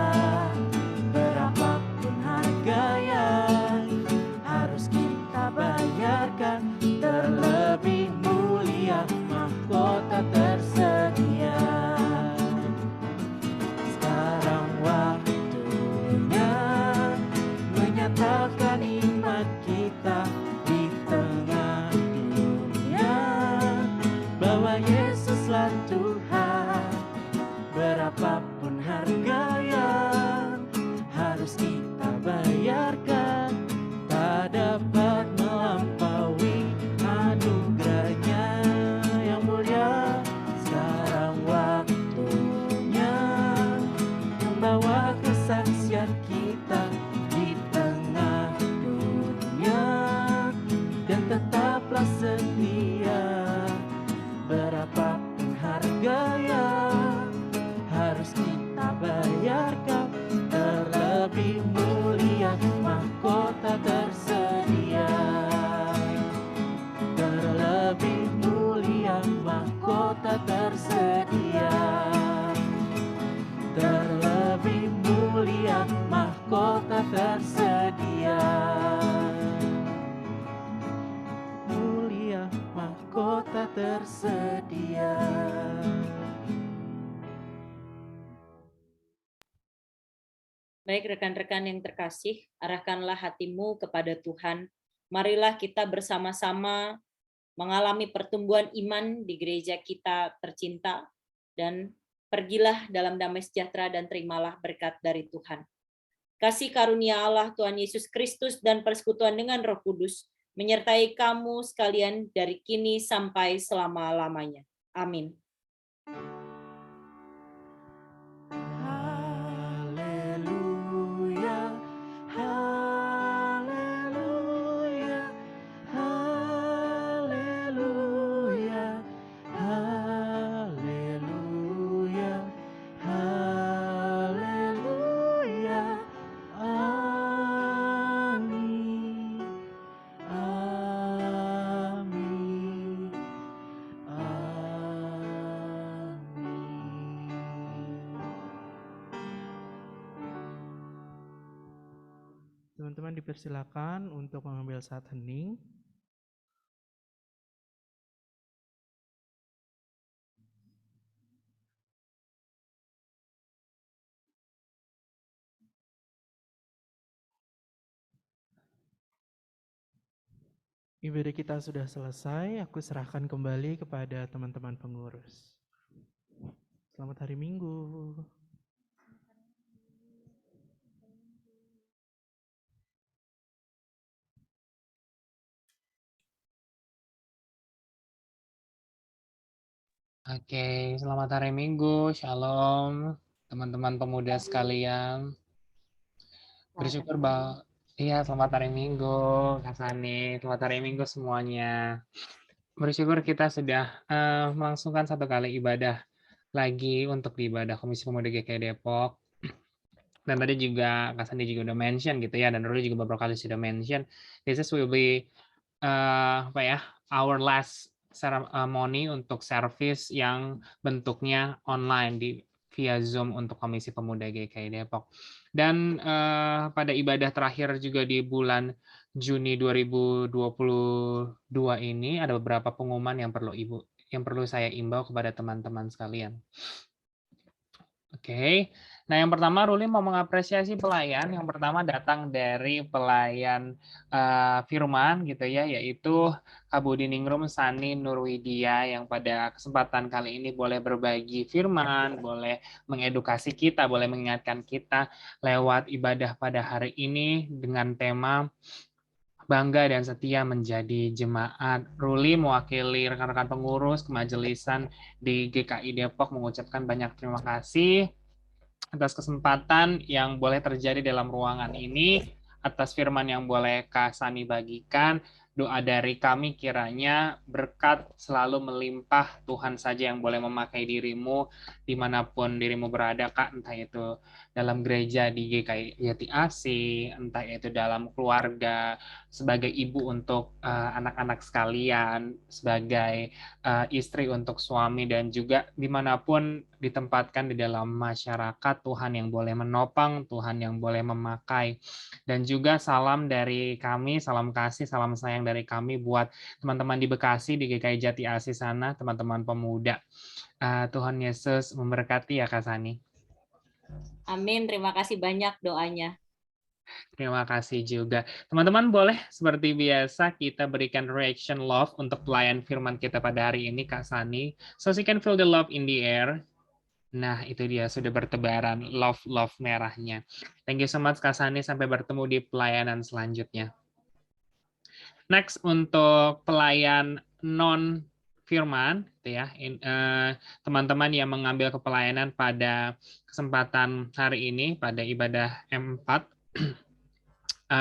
Berapapun harga yang harus kita bayarkan, terlebih mulia mahkota tersedia. Sekarang waktunya menyatakan iman kita di tengah dunia, bahwa Yesuslah Tuhan. Berapapun harga yang harus kita bayarkan, tak dapat melampaui anugerahnya yang mulia. Sekarang waktunya membawa kesaksian kita di tengah dunia, dan tetaplah setia. Berapapun harga yang harus kita bayarkan, terlebih mulia mahkota tersedia. Terlebih mulia mahkota tersedia. Terlebih mulia mahkota tersedia. Mulia mahkota tersedia. Baik rekan-rekan yang terkasih, arahkanlah hatimu kepada Tuhan. Marilah kita bersama-sama mengalami pertumbuhan iman di gereja kita tercinta, dan pergilah dalam damai sejahtera dan terimalah berkat dari Tuhan. Kasih karunia Allah Tuhan Yesus Kristus dan persekutuan dengan Roh Kudus menyertai kamu sekalian dari kini sampai selama-lamanya. Amin. Haleluya, haleluya, haleluya. Teman-teman dipersilakan untuk mengambil saat hening. Ibadah kita sudah selesai, aku serahkan kembali kepada teman-teman pengurus. Selamat hari Minggu. Oke, selamat hari Minggu. Shalom, teman-teman pemuda sekalian. Bersyukur bahwa iya, selamat hari Minggu, Kak Sani. Selamat hari Minggu semuanya. Bersyukur kita sudah melangsungkan satu kali ibadah lagi untuk di ibadah Komisi Pemuda GKI Depok. Dan tadi juga Kak Sandi juga udah mention gitu ya, dan Ruli juga beberapa kali sudah mention, this is will be our last ceremony untuk service yang bentuknya online via Zoom untuk Komisi Pemuda GKI Depok. Dan pada ibadah terakhir juga di bulan Juni 2022 ini ada beberapa pengumuman yang perlu saya imbau kepada teman-teman sekalian. Oke. Nah, yang pertama Ruli mau mengapresiasi pelayan. Yang pertama datang dari pelayan Firman gitu ya, yaitu Kak Budi Ningrum Sani Nurwidia yang pada kesempatan kali ini boleh berbagi firman, boleh mengedukasi kita, boleh mengingatkan kita lewat ibadah pada hari ini dengan tema bangga dan setia menjadi jemaat. Ruli mewakili rekan-rekan pengurus kemajelisan di GKI Depok mengucapkan banyak terima kasih atas kesempatan yang boleh terjadi dalam ruangan ini, atas firman yang boleh Kak Sani bagikan. Doa dari kami kiranya berkat selalu melimpah, Tuhan saja yang boleh memakai dirimu dimanapun dirimu berada, Kak, entah itu dalam gereja di GKI Jati Asih, entah itu dalam keluarga, sebagai ibu untuk anak-anak sekalian, sebagai istri untuk suami, dan juga dimanapun ditempatkan di dalam masyarakat, Tuhan yang boleh menopang, Tuhan yang boleh memakai. Dan juga salam dari kami, salam kasih, salam sayang dari kami buat teman-teman di Bekasi, di GKI Jati Asih sana, teman-teman pemuda. Tuhan Yesus memberkati ya Kak Sani. Amin, terima kasih banyak doanya. Terima kasih juga. Teman-teman boleh seperti biasa kita berikan reaction love untuk pelayan firman kita pada hari ini, Kak Sani. So you can feel the love in the air. Nah, itu dia sudah bertebaran love merahnya. Thank you so much Kak Sani, sampai bertemu di pelayanan selanjutnya. Next untuk pelayan non firman, ya, teman-teman yang mengambil kepelayanan pada kesempatan hari ini pada ibadah M4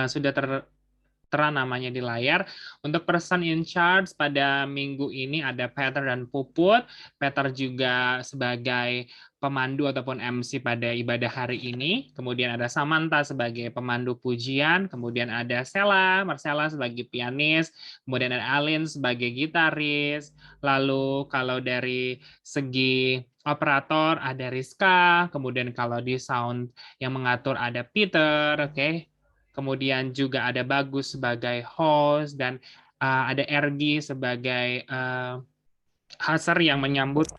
sudah tertera namanya di layar. Untuk person in charge pada minggu ini ada Peter dan Puput. Peter juga sebagai pemandu ataupun MC pada ibadah hari ini. Kemudian ada Samantha sebagai pemandu pujian. Kemudian ada Marcella sebagai pianis. Kemudian ada Alin sebagai gitaris. Lalu kalau dari segi operator ada Rizka. Kemudian kalau di sound yang mengatur ada Peter. Oke. Kemudian juga ada Bagus sebagai host, dan ada Ergi sebagai hoster yang menyambut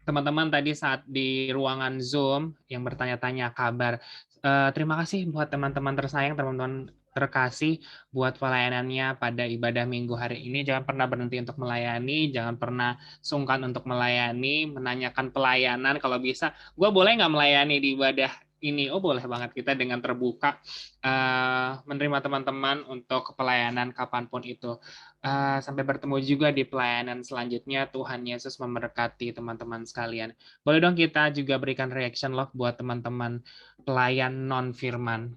teman-teman tadi saat di ruangan Zoom yang bertanya-tanya kabar. Terima kasih buat teman-teman tersayang, teman-teman terkasih buat pelayanannya pada ibadah minggu hari ini. Jangan pernah berhenti untuk melayani, jangan pernah sungkan untuk melayani, menanyakan pelayanan. Kalau bisa, gue boleh nggak melayani di ibadah ini? Oh, boleh banget. Kita dengan terbuka menerima teman-teman untuk pelayanan kapanpun itu. Sampai bertemu juga di pelayanan selanjutnya. Tuhan Yesus memberkati teman-teman sekalian. Boleh dong kita juga berikan reaction love buat teman-teman pelayan non-firman.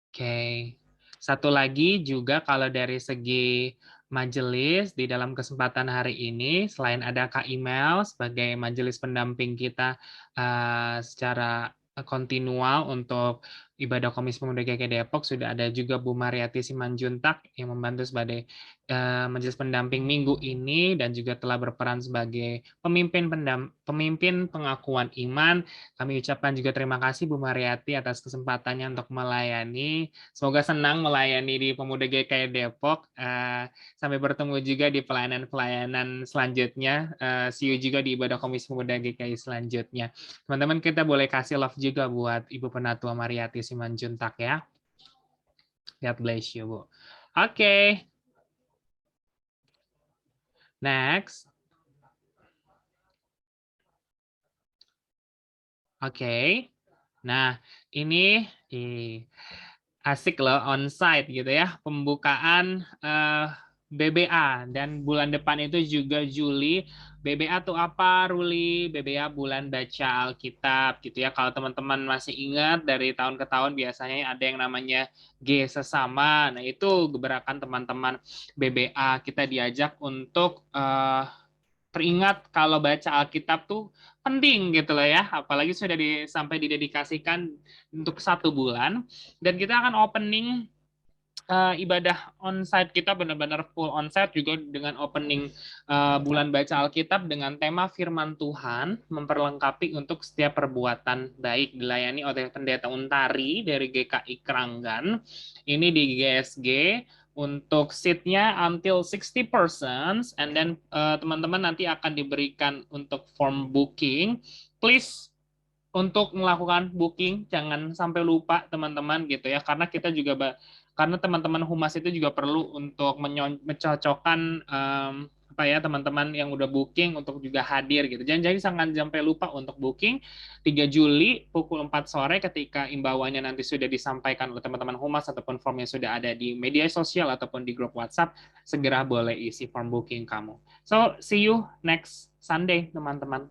Oke. Satu lagi juga kalau dari segi majelis di dalam kesempatan hari ini, selain ada Kak Email sebagai majelis pendamping kita secara kontinual untuk Ibadah Komisi Pemuda GKI Depok sudah ada juga Bu Mariati Simanjuntak yang membantu sebagai majelis pendamping minggu ini dan juga telah berperan sebagai pemimpin pengakuan iman. Kami ucapkan juga terima kasih Bu Mariati atas kesempatannya untuk melayani. Semoga senang melayani di Pemuda GKI Depok. Sampai bertemu juga di pelayanan-pelayanan selanjutnya. See you juga di Ibadah Komisi Pemuda GKI selanjutnya. Teman-teman, kita boleh kasih love juga buat Ibu Penatua Mariati Simanjuntak ya. God bless you, Bu. Oke. Next. Oke. Nah, ini asik loh, onsite gitu ya. Pembukaan BBA dan bulan depan itu juga Juli. BBA tuh apa, Ruli? BBA bulan baca Alkitab gitu ya. Kalau teman-teman masih ingat dari tahun ke tahun biasanya ada yang namanya G sesama. Nah, itu gerakan teman-teman BBA, kita diajak untuk teringat kalau baca Alkitab tuh penting gitu loh ya, apalagi sudah sampai didedikasikan untuk 1 bulan, dan kita akan opening ibadah onsite kita benar-benar full onsite juga dengan opening bulan baca Alkitab dengan tema Firman Tuhan memperlengkapi untuk setiap perbuatan baik, dilayani oleh Pendeta Untari dari GKI Kranggan. Ini di GSG. Untuk seatnya until 60%, and then teman-teman nanti akan diberikan untuk form booking. Please untuk melakukan booking jangan sampai lupa teman-teman gitu ya, karena kita juga karena teman-teman humas itu juga perlu untuk mencocokkan apa ya teman-teman yang udah booking untuk juga hadir gitu. Jangan sampai lupa untuk booking 3 Juli pukul 4 sore ketika imbauannya nanti sudah disampaikan oleh teman-teman humas ataupun formnya sudah ada di media sosial ataupun di grup WhatsApp, segera boleh isi form booking kamu. So, see you next Sunday, teman-teman.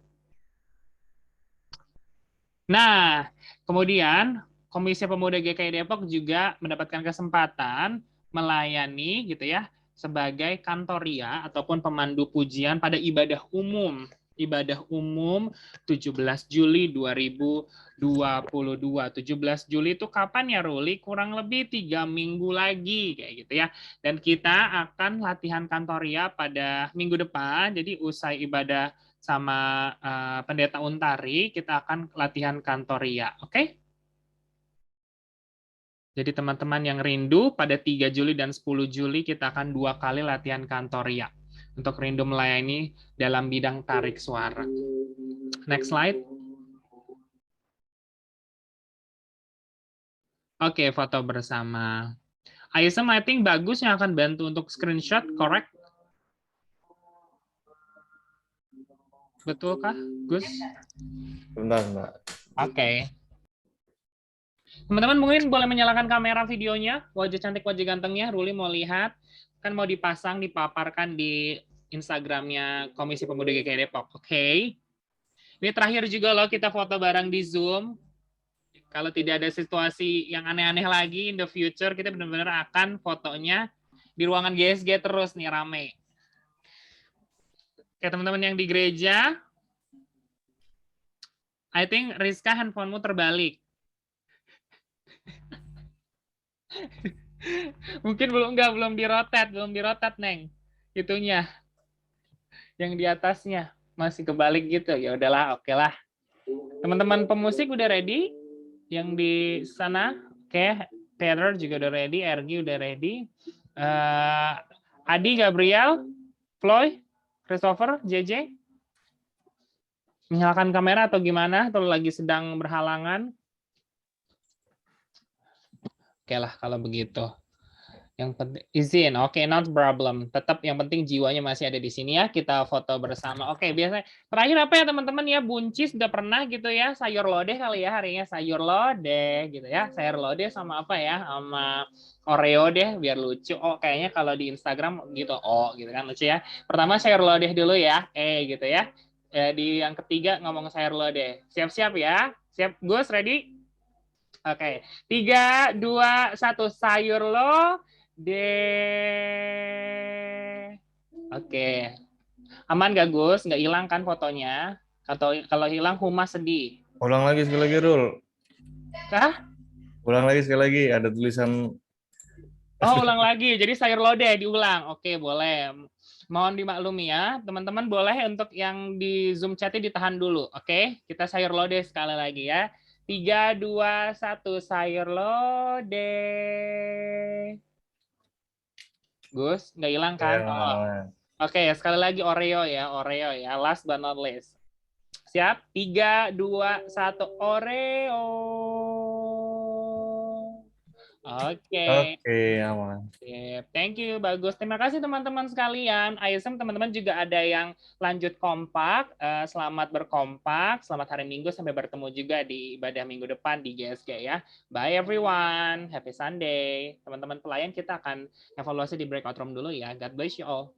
Nah, kemudian Komisi Pemuda GKI Depok juga mendapatkan kesempatan melayani gitu ya sebagai kantoria ataupun pemandu pujian pada ibadah umum. Ibadah umum 17 Juli 2022. 17 Juli itu kapan ya, Ruli? Kurang lebih 3 minggu lagi kayak gitu ya. Dan kita akan latihan kantoria pada minggu depan. Jadi usai ibadah sama Pendeta Untari, kita akan latihan kantoria. Oke? Jadi teman-teman yang rindu, pada 3 Juli dan 10 Juli kita akan 2 kali latihan kantoria untuk rindu melayani dalam bidang tarik suara. Next slide. Oke, foto bersama. Aisem, I think bagus yang akan bantu untuk screenshot, correct? Betul kah, Gus? Bentar, Mbak. Oke. Teman-teman mungkin boleh menyalakan kamera videonya, wajah cantik, wajah gantengnya. Ruli mau lihat, kan mau dipasang, dipaparkan di Instagramnya Komisi Pemuda GKI Depok. Oke. Ini terakhir juga loh kita foto bareng di Zoom. Kalau tidak ada situasi yang aneh-aneh lagi in the future, kita benar-benar akan fotonya di ruangan GSG terus nih, rame. Oke, teman-teman yang di gereja, I think Rizka handphonemu terbalik. Mungkin belum dirotat, Neng. Itunya. Yang di atasnya masih kebalik gitu. Ya udahlah, oke lah. Teman-teman pemusik udah ready? Yang di sana, oke. Taylor juga udah ready, Ergi udah ready. Adi, Gabriel, Floyd, Christopher, JJ. Menyalakan kamera atau gimana? Atau lagi sedang berhalangan? Oke lah kalau begitu. Yang penting izin, oke, not problem. Tetap yang penting jiwanya masih ada di sini ya. Kita foto bersama. Oke, biasanya terakhir apa ya teman-teman ya? Buncis udah pernah gitu ya? Sayur lodeh kali ya harinya, sayur lodeh gitu ya. Sayur lodeh sama apa ya? Sama Oreo deh biar lucu. Oh, kayaknya kalau di Instagram gitu. Oh, gitu kan lucu ya. Pertama sayur lodeh dulu ya. Gitu ya. Di yang ketiga ngomong sayur lodeh. Siap-siap ya. Siap, Gus, ready? Oke, 3, 2, 1, sayur lo deh. Oke, aman gak Gus? Nggak hilang kan fotonya? Atau kalau hilang humas sedih? Ulang lagi sekali lagi, Rul. Kah? Ulang lagi sekali lagi, ada tulisan. Oh, ulang lagi. Jadi sayur lodeh diulang. Oke, boleh. Mohon dimaklumi ya. Teman-teman boleh untuk yang di Zoom chatnya ditahan dulu. Oke, kita sayur lodeh sekali lagi ya. 3, 2, 1. Sayur lodeh. Gus, nggak hilang kan? Ya, Oh. Oke, sekali lagi Oreo ya. Oreo ya. Last but not least. Siap? 3, 2, 1. Oreo. Oke. Oke, aman. Sip. Thank you, bagus. Terima kasih teman-teman sekalian. ISM teman-teman juga ada yang lanjut kompak. Selamat berkompak. Selamat hari Minggu. Sampai bertemu juga di ibadah minggu depan di GSG ya. Bye everyone. Happy Sunday. Teman-teman pelayan kita akan evaluasi di breakout room dulu ya. God bless you all.